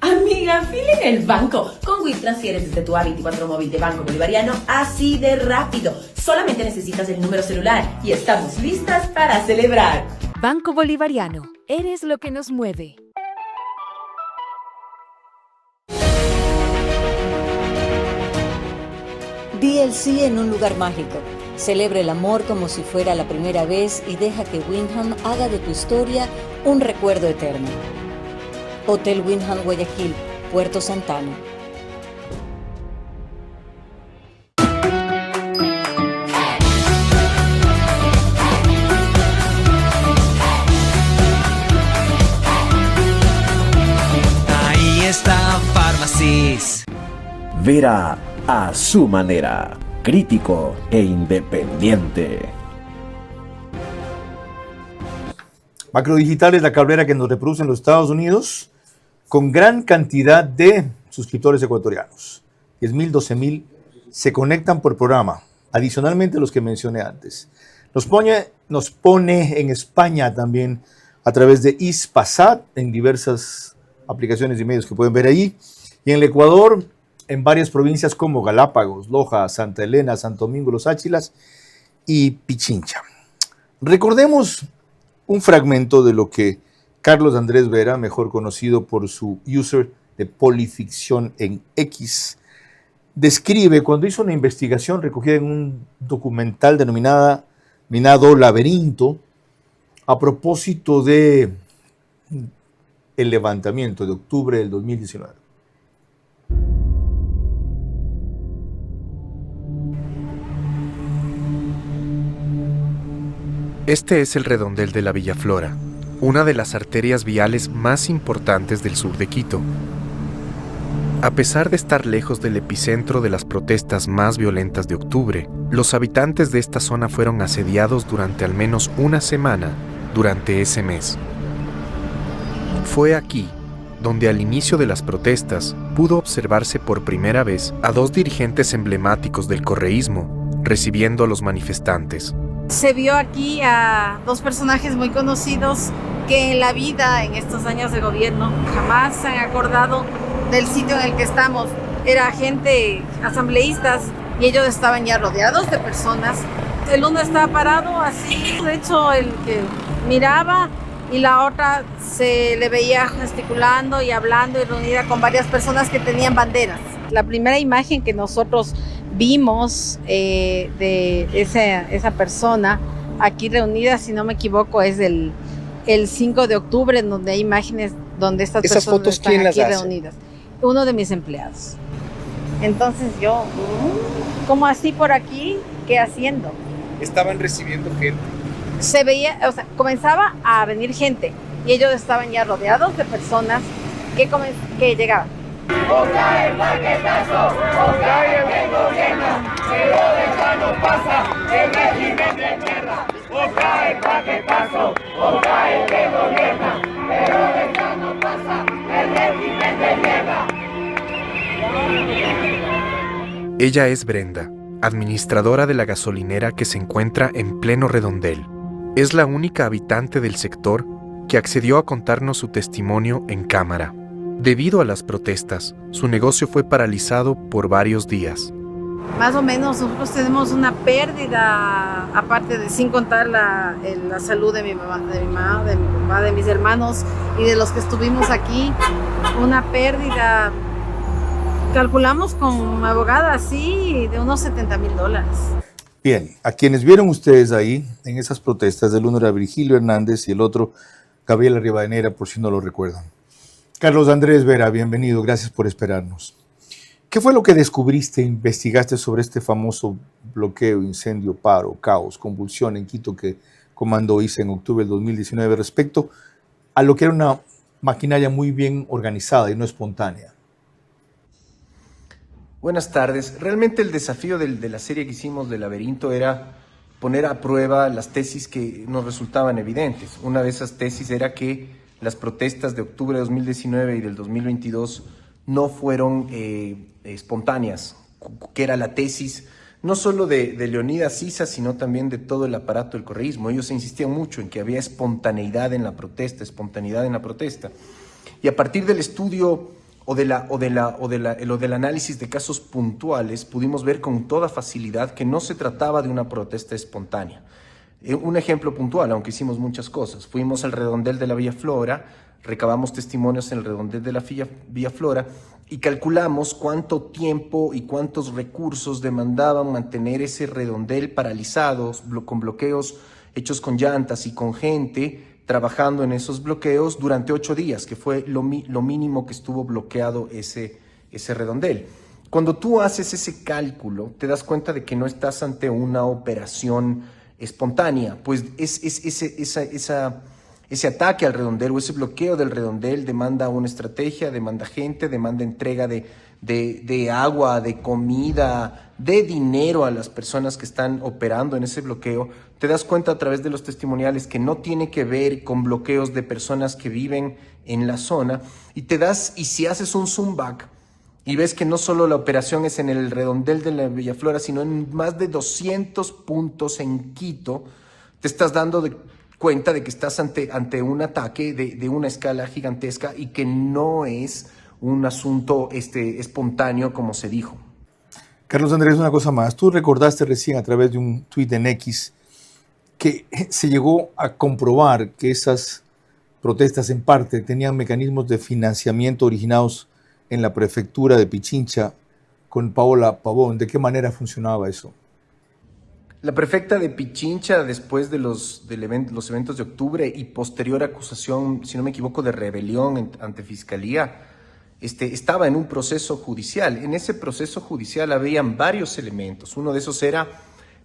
Amiga, fila en el banco. Con WIT transfieres desde tu A24 móvil de Banco Bolivariano así de rápido. Solamente necesitas el número celular y estamos listas para celebrar. Banco Bolivariano, eres lo que nos mueve. Di el sí en un lugar mágico. Celebra el amor como si fuera la primera vez y deja que Wyndham haga de tu historia un recuerdo eterno. Hotel Wyndham Guayaquil, Puerto Santana. Ahí está Farmacis. Vera a su manera, crítico e independiente. Macrodigital es la cablera que nos reproduce en los Estados Unidos con gran cantidad de suscriptores ecuatorianos. 10.000, 12.000 se conectan por programa, adicionalmente los que mencioné antes. Nos pone en España también a través de Hispasat en diversas aplicaciones y medios que pueden ver ahí. Y en el Ecuador, en varias provincias como Galápagos, Loja, Santa Elena, Santo Domingo, Los Áchilas y Pichincha. Recordemos un fragmento de lo que Carlos Andrés Vera, mejor conocido por su user de Polificción en X, describe cuando hizo una investigación recogida en un documental denominado Laberinto a propósito de el levantamiento de octubre del 2019. Este es el redondel de la Villa Flora, una de las arterias viales más importantes del sur de Quito. A pesar de estar lejos del epicentro de las protestas más violentas de octubre, los habitantes de esta zona fueron asediados durante al menos una semana durante ese mes. Fue aquí donde al inicio de las protestas pudo observarse por primera vez a dos dirigentes emblemáticos del correísmo recibiendo a los manifestantes. Se vio aquí a dos personajes muy conocidos que en la vida, en estos años de gobierno, jamás se han acordado del sitio en el que estamos. Era gente, asambleístas, y ellos estaban ya rodeados de personas. El uno estaba parado así, de hecho el que miraba, y la otra se le veía gesticulando y hablando y reunida con varias personas que tenían banderas. La primera imagen que nosotros vimos de esa persona aquí reunidas, si no me equivoco, es el 5 de octubre, en donde hay imágenes donde estas ¿Esas personas fotos están quién las aquí hace? reunidas. Uno de mis empleados. Entonces yo, ¿cómo así por aquí? ¿Qué haciendo? Estaban recibiendo gente. Se veía, o sea, comenzaba a venir gente y ellos estaban ya rodeados de personas que llegaban. O cae el paquetazo, o cae el gobierno, pero de no pasa el régimen de mierda. O cae el paquetazo, o cae el gobierno, pero de no pasa el régimen de mierda. Ella es Brenda, administradora de la gasolinera que se encuentra en pleno Redondel. Es la única habitante del sector que accedió a contarnos su testimonio en cámara. Debido a las protestas, su negocio fue paralizado por varios días. Más o menos nosotros tenemos una pérdida, aparte de sin contar la salud de mi mamá, de mi papá, de mis hermanos y de los que estuvimos aquí, una pérdida, calculamos con abogada, sí, de unos $70,000. Bien, a quienes vieron ustedes ahí en esas protestas, del uno era Virgilio Hernández y el otro Gabriela Rivadeneira, por si no lo recuerdan. Carlos Andrés Vera, bienvenido, gracias por esperarnos. ¿Qué fue lo que descubriste e investigaste sobre este famoso bloqueo, incendio, paro, caos, convulsión en Quito que comandó ICE en octubre del 2019 respecto a lo que era una maquinaria muy bien organizada y no espontánea? Buenas tardes. Realmente el desafío de la serie que hicimos de Laberinto era poner a prueba las tesis que nos resultaban evidentes. Una de esas tesis era que las protestas de octubre de 2019 y del 2022 no fueron espontáneas, que era la tesis no solo de Leonidas Sisa, sino también de todo el aparato del correísmo. Ellos insistían mucho en que había espontaneidad en la protesta. Y a partir del estudio o del análisis de casos puntuales, pudimos ver con toda facilidad que no se trataba de una protesta espontánea. Un ejemplo puntual, aunque hicimos muchas cosas. Fuimos al redondel de la Villa Flora, recabamos testimonios en el redondel de la Villa Flora y calculamos cuánto tiempo y cuántos recursos demandaban mantener ese redondel paralizado, con bloqueos hechos con llantas y con gente trabajando en esos bloqueos durante 8 días, que fue lo mínimo que estuvo bloqueado ese redondel. Cuando tú haces ese cálculo, te das cuenta de que no estás ante una operación espontánea, pues ese ataque al redondel o ese bloqueo del redondel demanda una estrategia, demanda gente, demanda entrega de agua, de comida, de dinero a las personas que están operando en ese bloqueo. Te das cuenta a través de los testimoniales que no tiene que ver con bloqueos de personas que viven en la zona y si haces un zoom back y ves que no solo la operación es en el redondel de la Villaflora, sino en más de 200 puntos en Quito, te estás dando cuenta de que estás ante un ataque de una escala gigantesca y que no es un asunto espontáneo como se dijo. Carlos Andrés, una cosa más. Tú recordaste recién a través de un tuit en X que se llegó a comprobar que esas protestas en parte tenían mecanismos de financiamiento originados en la prefectura de Pichincha con Paola Pavón. ¿De qué manera funcionaba eso? La prefecta de Pichincha, después de los eventos de octubre y posterior acusación, si no me equivoco, de rebelión ante Fiscalía, estaba en un proceso judicial. En ese proceso judicial habían varios elementos. Uno de esos era,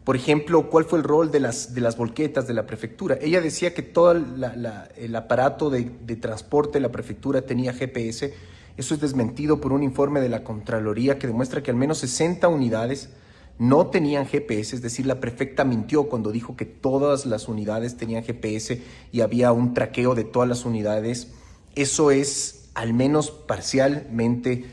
por ejemplo, cuál fue el rol de las volquetas de la prefectura. Ella decía que todo el aparato de transporte de la prefectura tenía GPS. Eso es desmentido por un informe de la Contraloría que demuestra que al menos 60 unidades no tenían GPS, es decir, la prefecta mintió cuando dijo que todas las unidades tenían GPS y había un traqueo de todas las unidades. Eso es al menos parcialmente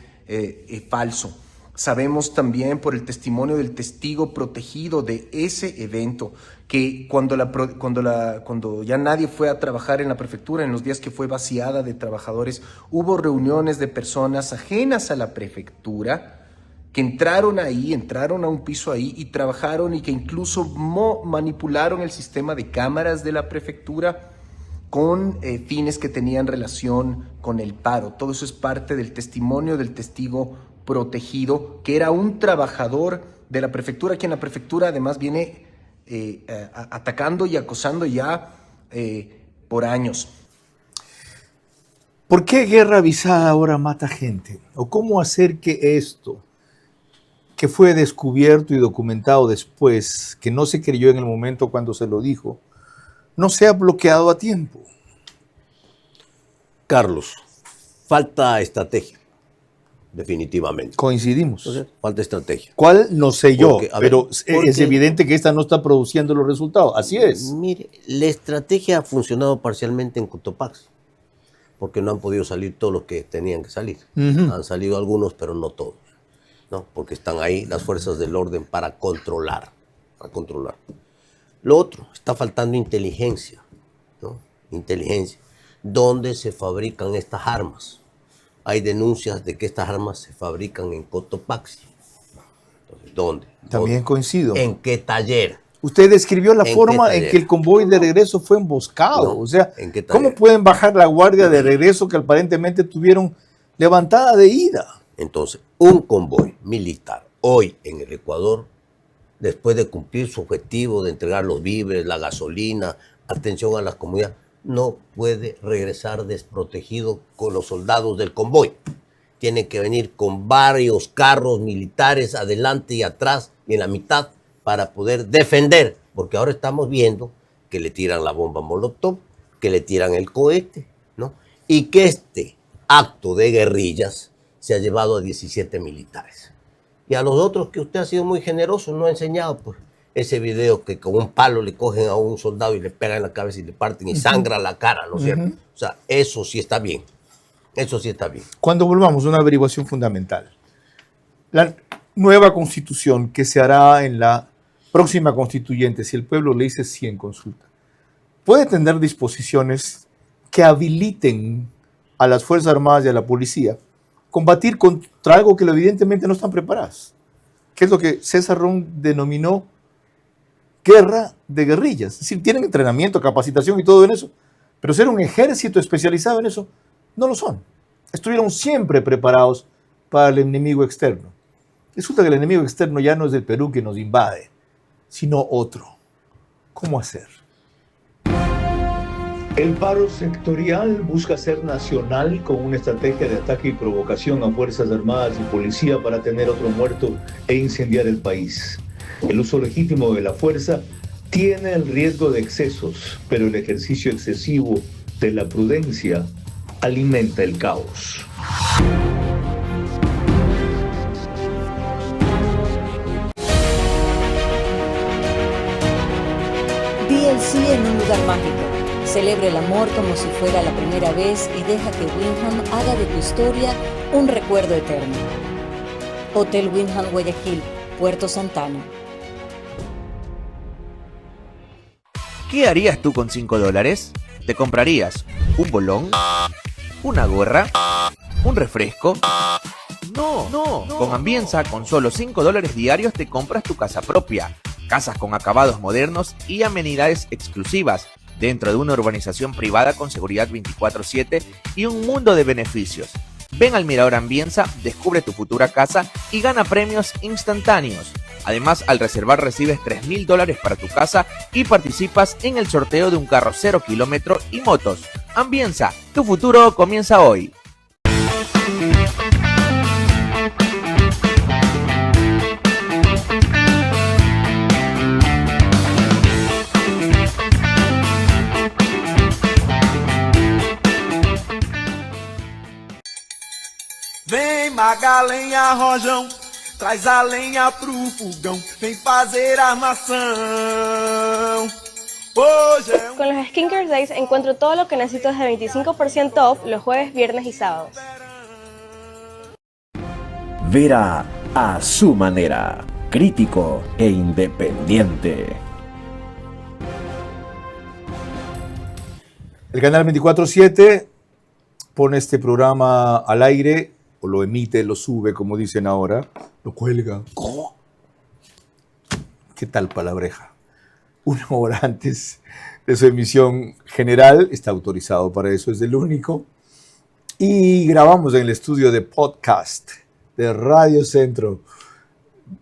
falso. Sabemos también por el testimonio del testigo protegido de ese evento que cuando ya nadie fue a trabajar en la prefectura, en los días que fue vaciada de trabajadores, hubo reuniones de personas ajenas a la prefectura que entraron a un piso ahí y trabajaron y que incluso manipularon el sistema de cámaras de la prefectura con fines que tenían relación con el paro. Todo eso es parte del testimonio del testigo protegido, que era un trabajador de la prefectura, que en la prefectura además viene atacando y acosando ya por años. ¿Por qué guerra avisada ahora mata gente? ¿O cómo hacer que esto, que fue descubierto y documentado después, que no se creyó en el momento cuando se lo dijo, no sea bloqueado a tiempo? Carlos, falta estrategia, definitivamente. Coincidimos. Entonces, falta estrategia. ¿Cuál? No sé yo, Porque, pero porque, es evidente que esta no está produciendo los resultados. Así es. Mire, la estrategia ha funcionado parcialmente en Cotopaxi, porque no han podido salir todos los que tenían que salir. Han salido algunos, pero no todos, ¿no? Porque están ahí las fuerzas del orden para controlar. Lo otro, está faltando inteligencia, ¿no? Inteligencia. ¿Dónde se fabrican estas armas? Hay denuncias de que estas armas se fabrican en Cotopaxi. Entonces, ¿dónde? También coincido. ¿En qué taller? Usted describió la forma en que el convoy de regreso fue emboscado. No, o sea, ¿en qué taller? ¿cómo pueden bajar la guardia de regreso que aparentemente tuvieron levantada de ida? Entonces, un convoy militar hoy en el Ecuador, después de cumplir su objetivo de entregar los víveres, la gasolina, atención a las comunidades, no puede regresar desprotegido con los soldados del convoy. Tiene que venir con varios carros militares adelante y atrás y en la mitad para poder defender, porque ahora estamos viendo que le tiran la bomba molotov, que le tiran el cohete, ¿no? Y que este acto de guerrillas se ha llevado a 17 militares. Y a los otros que usted ha sido muy generoso, no ha enseñado, pues, ese video que con un palo le cogen a un soldado y le pegan en la cabeza y le parten y sangra la cara, ¿no es cierto? O sea, eso sí está bien. Eso sí está bien. Cuando volvamos a una averiguación fundamental, la nueva constitución que se hará en la próxima constituyente, si el pueblo le dice sí en consulta, puede tener disposiciones que habiliten a las Fuerzas Armadas y a la policía combatir contra algo que evidentemente no están preparadas, que es lo que César Ron denominó guerra de guerrillas. Es decir, tienen entrenamiento, capacitación y todo en eso, pero ser un ejército especializado en eso, no lo son. Estuvieron siempre preparados para el enemigo externo. Resulta que el enemigo externo ya no es del Perú que nos invade, sino otro. ¿Cómo hacer? El paro sectorial busca ser nacional con una estrategia de ataque y provocación a Fuerzas Armadas y Policía para tener otro muerto e incendiar el país. El uso legítimo de la fuerza tiene el riesgo de excesos, pero el ejercicio excesivo de la prudencia alimenta el caos. DLC en un lugar mágico. Celebra el amor como si fuera la primera vez y deja que Windham haga de tu historia un recuerdo eterno. Hotel Windham Guayaquil, Puerto Santana. ¿Qué harías tú con $5? ¿Te comprarías un bolón? ¿Una gorra? ¿Un refresco? No. Con Ambienza, con solo $5 diarios te compras tu casa propia. Casas con acabados modernos y amenidades exclusivas dentro de una urbanización privada con seguridad 24/7 y un mundo de beneficios. Ven al Mirador Ambienza, descubre tu futura casa y gana premios instantáneos. Además, al reservar recibes $3,000 para tu casa y participas en el sorteo de un carro 0 kilómetro y motos. Ambienza, tu futuro comienza hoy. Vem Magalenha Rojão, traz a lenha pro fogão, vem fazer armação. Con los Skincare Days encuentro todo lo que necesito desde 25% off los jueves, viernes y sábados. Vera a su manera, crítico e independiente. El canal 24/7 pone este programa al aire, o lo emite, lo sube, como dicen ahora, lo cuelga. ¿Qué tal palabreja? 1 hora antes de su emisión general, está autorizado para eso, es el único. Y grabamos en el estudio de podcast de Radio Centro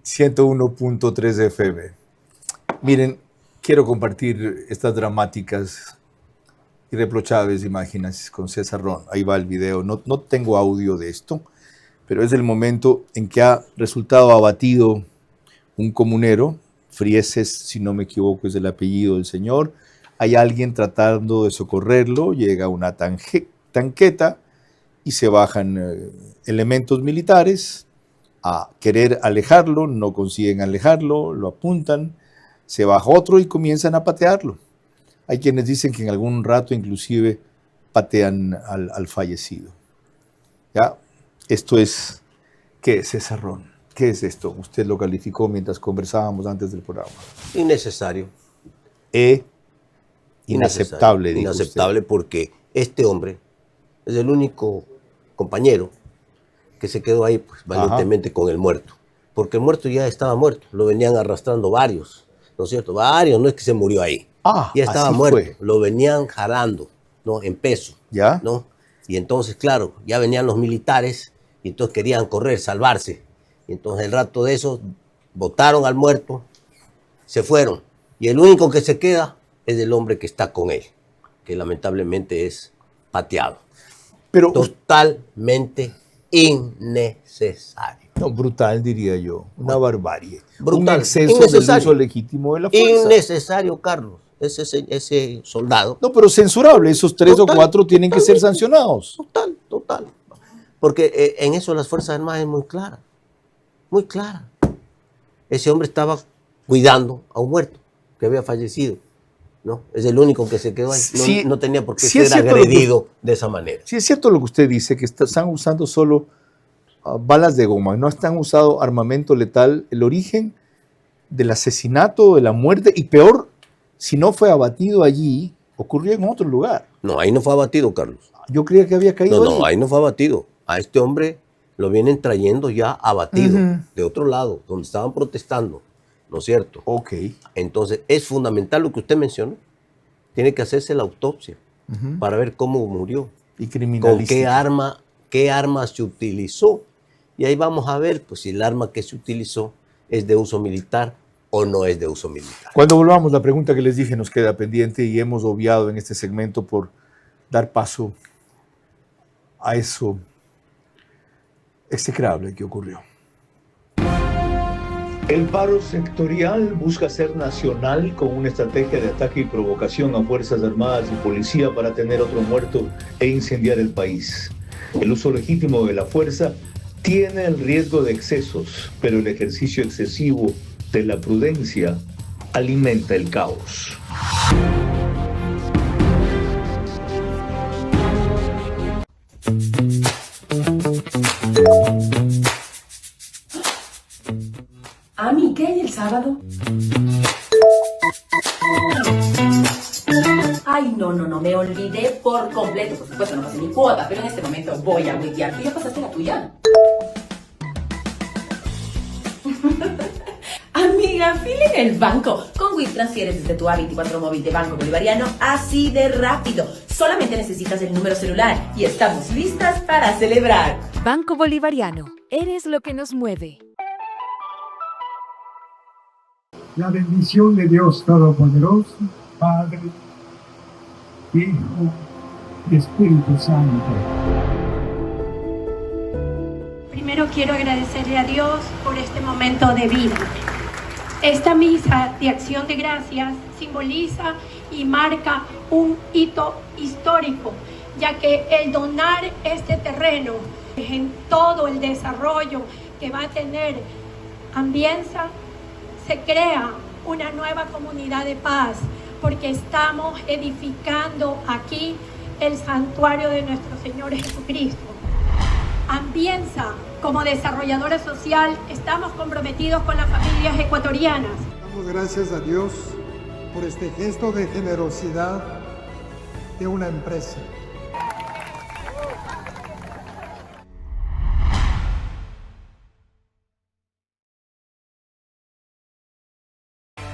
101.3 FM. Miren, quiero compartir estas dramáticas, irreprochables imágenes con César Ron. Ahí va el video. No tengo audio de esto, pero es el momento en que ha resultado abatido un comunero, Frieses, si no me equivoco es el apellido del señor. Hay alguien tratando de socorrerlo, llega una tanqueta y se bajan elementos militares a querer alejarlo, no consiguen alejarlo, lo apuntan, se baja otro y comienzan a patearlo. Hay quienes dicen que en algún rato inclusive patean al fallecido. ¿Ya? Esto es, ¿qué es César Ron? ¿Qué es esto? Usted lo calificó mientras conversábamos antes del programa. Innecesario. Inaceptable, dijo inaceptable usted. Porque este hombre es el único compañero que se quedó ahí pues, valientemente con el muerto. Porque el muerto ya estaba muerto, lo venían arrastrando varios, ¿no es cierto? Varios, no es que se murió ahí. Ya estaba muerto, lo venían jalando, ¿no? En peso, ¿ya? ¿no? Y entonces, claro, ya venían los militares y entonces querían correr, salvarse. Y entonces el rato de eso, botaron al muerto, se fueron. Y el único que se queda es el hombre que está con él, que lamentablemente es pateado. Pero totalmente innecesario. No, brutal diría yo, una barbarie. Brutal, un exceso del uso legítimo de la fuerza. Innecesario, Carlos, ese soldado. No, pero censurable, esos 3 o 4 tienen que ser sancionados. Total. Porque en eso las Fuerzas Armadas es muy clara. Muy clara. Ese hombre estaba cuidando a un muerto que había fallecido, ¿no? Es el único que se quedó ahí. No tenía por qué ser agredido de esa manera. Sí, es cierto lo que usted dice, que están usando solo balas de goma, no están usando armamento letal. El origen del asesinato, de la muerte, y peor, si no fue abatido allí, ocurrió en otro lugar. No, ahí no fue abatido, Carlos. Yo creía que había caído allí. No, ahí no fue abatido. A este hombre lo vienen trayendo ya abatido, de otro lado, donde estaban protestando, ¿no es cierto? Ok. Entonces, es fundamental lo que usted mencionó. Tiene que hacerse la autopsia para ver cómo murió. Y criminalística. Con qué arma se utilizó. Y ahí vamos a ver pues, si el arma que se utilizó es de uso militar o no es de uso militar. Cuando volvamos, la pregunta que les dije nos queda pendiente y hemos obviado en este segmento por dar paso a eso execrable que ocurrió. El paro sectorial busca ser nacional con una estrategia de ataque y provocación a Fuerzas Armadas y Policía para tener otro muerto e incendiar el país. El uso legítimo de la fuerza tiene el riesgo de excesos, pero el ejercicio excesivo de la prudencia alimenta el caos. Ami, ¿qué hay el sábado? Ay, no, me olvidé por completo. Por supuesto, no pasé mi cuota, pero en este momento voy a wikear. ¿Tú ya pasaste la tuya? Amiga, fila en el banco. Con Wix transfieres desde tu A24 móvil de Banco Bolivariano así de rápido. Solamente necesitas el número celular y estamos listas para celebrar. Banco Bolivariano, eres lo que nos mueve. La bendición de Dios Todopoderoso, Padre, Hijo y Espíritu Santo. Primero quiero agradecerle a Dios por este momento de vida. Esta misa de acción de gracias simboliza y marca un hito histórico, ya que el donar este terreno en todo el desarrollo que va a tener Ambienza, se crea una nueva comunidad de paz, porque estamos edificando aquí el santuario de nuestro Señor Jesucristo. Ambienza, como desarrolladora social, estamos comprometidos con las familias ecuatorianas. Damos gracias a Dios por este gesto de generosidad de una empresa.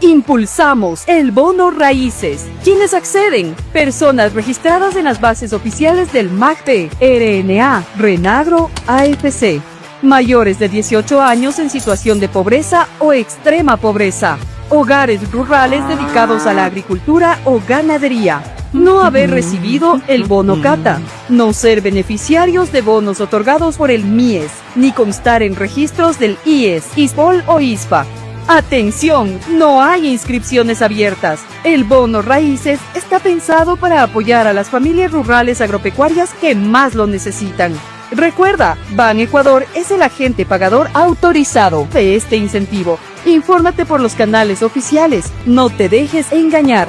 Impulsamos el bono raíces. ¿Quiénes acceden? Personas registradas en las bases oficiales del MACD, RNA, Renagro, AFC. Mayores de 18 años en situación de pobreza o extrema pobreza. hogares rurales dedicados a la agricultura o ganadería, no haber recibido el bono Cata, no ser beneficiarios de bonos otorgados por el MIES, ni constar en registros del IES, ISPOL o ISPA. ¡Atención! No hay inscripciones abiertas. El bono raíces está pensado para apoyar a las familias rurales agropecuarias que más lo necesitan. Recuerda, Ban Ecuador es el agente pagador autorizado de este incentivo. Infórmate por los canales oficiales. No te dejes engañar.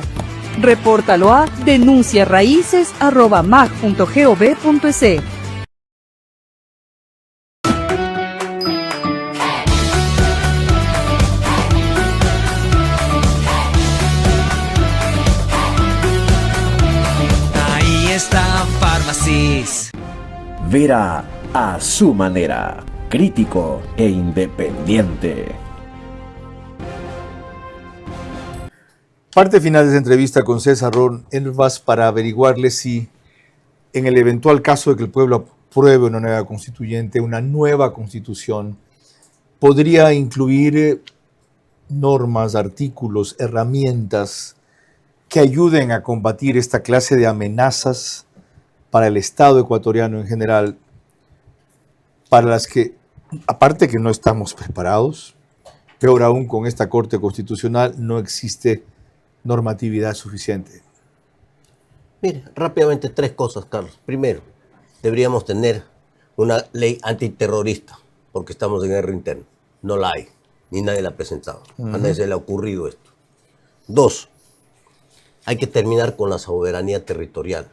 Repórtalo a denunciarraíces@mag.gov.es. Ahí está Pharmacies. Vera a su manera, crítico e independiente. Parte final de esa entrevista con César Ron Hervas para averiguarle si, en el eventual caso de que el pueblo apruebe una nueva constituyente, una nueva constitución, podría incluir normas, artículos, herramientas que ayuden a combatir esta clase de amenazas para el Estado ecuatoriano en general, para las que, aparte que no estamos preparados, peor aún con esta Corte Constitucional, no existe normatividad suficiente. Mire, rápidamente 3 cosas, Carlos. Primero, deberíamos tener una ley antiterrorista, porque estamos en guerra interna. No la hay, ni nadie la ha presentado. A nadie se le ha ocurrido esto. 2, hay que terminar con la soberanía territorial,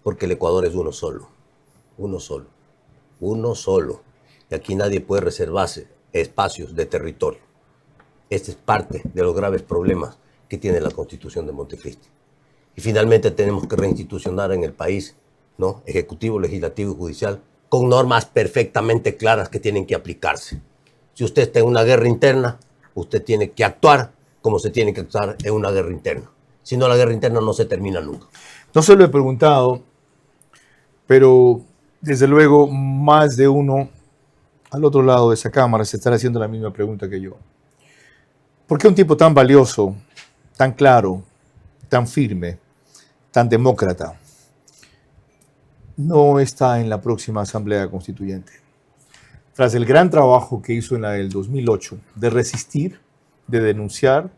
porque el Ecuador es uno solo. Uno solo. Uno solo. Y aquí nadie puede reservarse espacios de territorio. Este es parte de los graves problemas que tiene la Constitución de Montecristi. Y finalmente tenemos que reinstitucionar en el país, ¿no?, ejecutivo, legislativo y judicial, con normas perfectamente claras que tienen que aplicarse. Si usted está en una guerra interna, usted tiene que actuar como se tiene que actuar en una guerra interna. Si no, la guerra interna no se termina nunca. No se lo he preguntado, pero desde luego más de uno al otro lado de esa cámara se estará haciendo la misma pregunta que yo. ¿Por qué un tipo tan valioso, tan claro, tan firme, tan demócrata, no está en la próxima Asamblea Constituyente? Tras el gran trabajo que hizo en la del 2008, de resistir, de denunciar,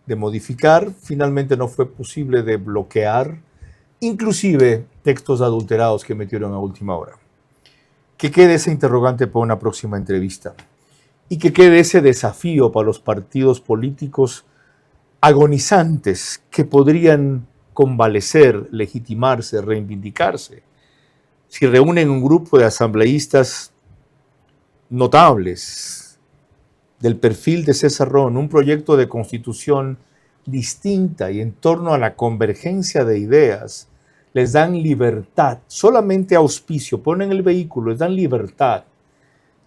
de modificar, finalmente no fue posible de bloquear, inclusive textos adulterados que metieron a última hora. Que quede ese interrogante para una próxima entrevista y que quede ese desafío para los partidos políticos agonizantes que podrían convalecer, legitimarse, reivindicarse, si reúnen un grupo de asambleístas notables del perfil de César Ron, un proyecto de constitución distinta y en torno a la convergencia de ideas, les dan libertad, solamente auspicio, ponen el vehículo, les dan libertad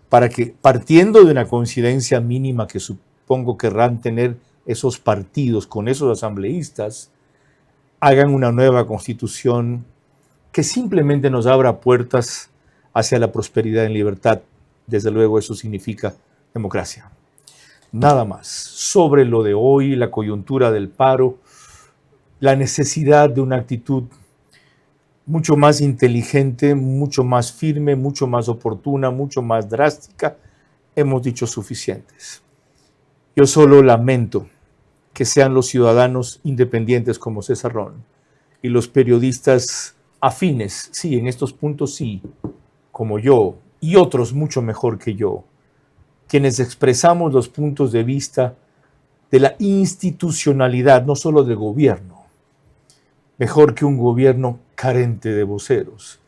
para que, partiendo de una coincidencia mínima que supongo querrán tener esos partidos con esos asambleístas, hagan una nueva constitución que simplemente nos abra puertas hacia la prosperidad en libertad. Desde luego eso significa democracia. Nada más. Sobre lo de hoy, la coyuntura del paro, la necesidad de una actitud mucho más inteligente, mucho más firme, mucho más oportuna, mucho más drástica, hemos dicho suficientes. Yo solo lamento que sean los ciudadanos independientes como César Ron y los periodistas afines, sí, en estos puntos sí, como yo y otros mucho mejor que yo, quienes expresamos los puntos de vista de la institucionalidad, no solo del gobierno, mejor que un gobierno carente de voceros,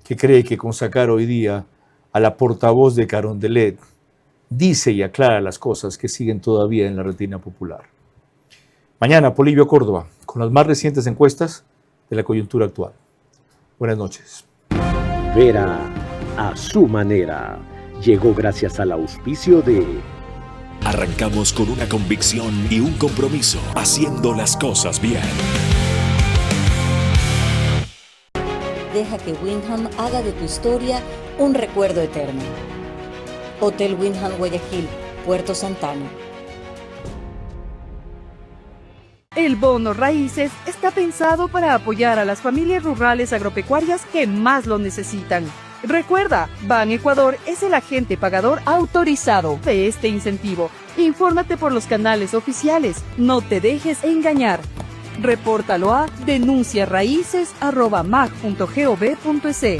que cree que con sacar hoy día a la portavoz de Carondelet dice y aclara las cosas que siguen todavía en la retina popular. Mañana, Polibio Córdoba, con las más recientes encuestas de la coyuntura actual. Buenas noches. Vera a su manera. Llegó gracias al auspicio de... Arrancamos con una convicción y un compromiso, haciendo las cosas bien. Deja que Windham haga de tu historia un recuerdo eterno. Hotel Windham Guayaquil, Puerto Santana. El bono raíces está pensado para apoyar a las familias rurales agropecuarias que más lo necesitan. Recuerda, Ban Ecuador es el agente pagador autorizado de este incentivo. Infórmate por los canales oficiales. No te dejes engañar. Repórtalo a denunciarraíces@mag.gov.es.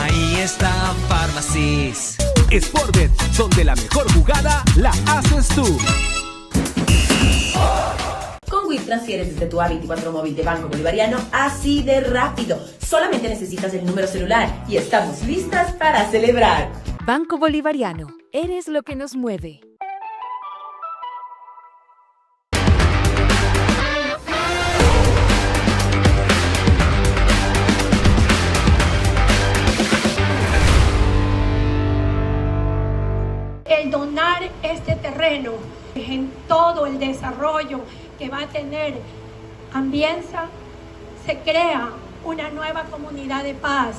Ahí está Pharmacies. Sportbet, donde la mejor jugada la haces tú. Con WIP transfieres desde tu A24 móvil de Banco Bolivariano así de rápido. Solamente necesitas el número celular y estamos listas para celebrar. Banco Bolivariano, eres lo que nos mueve. El donar este terreno en todo el desarrollo que va a tener Ambienza, se crea una nueva comunidad de paz.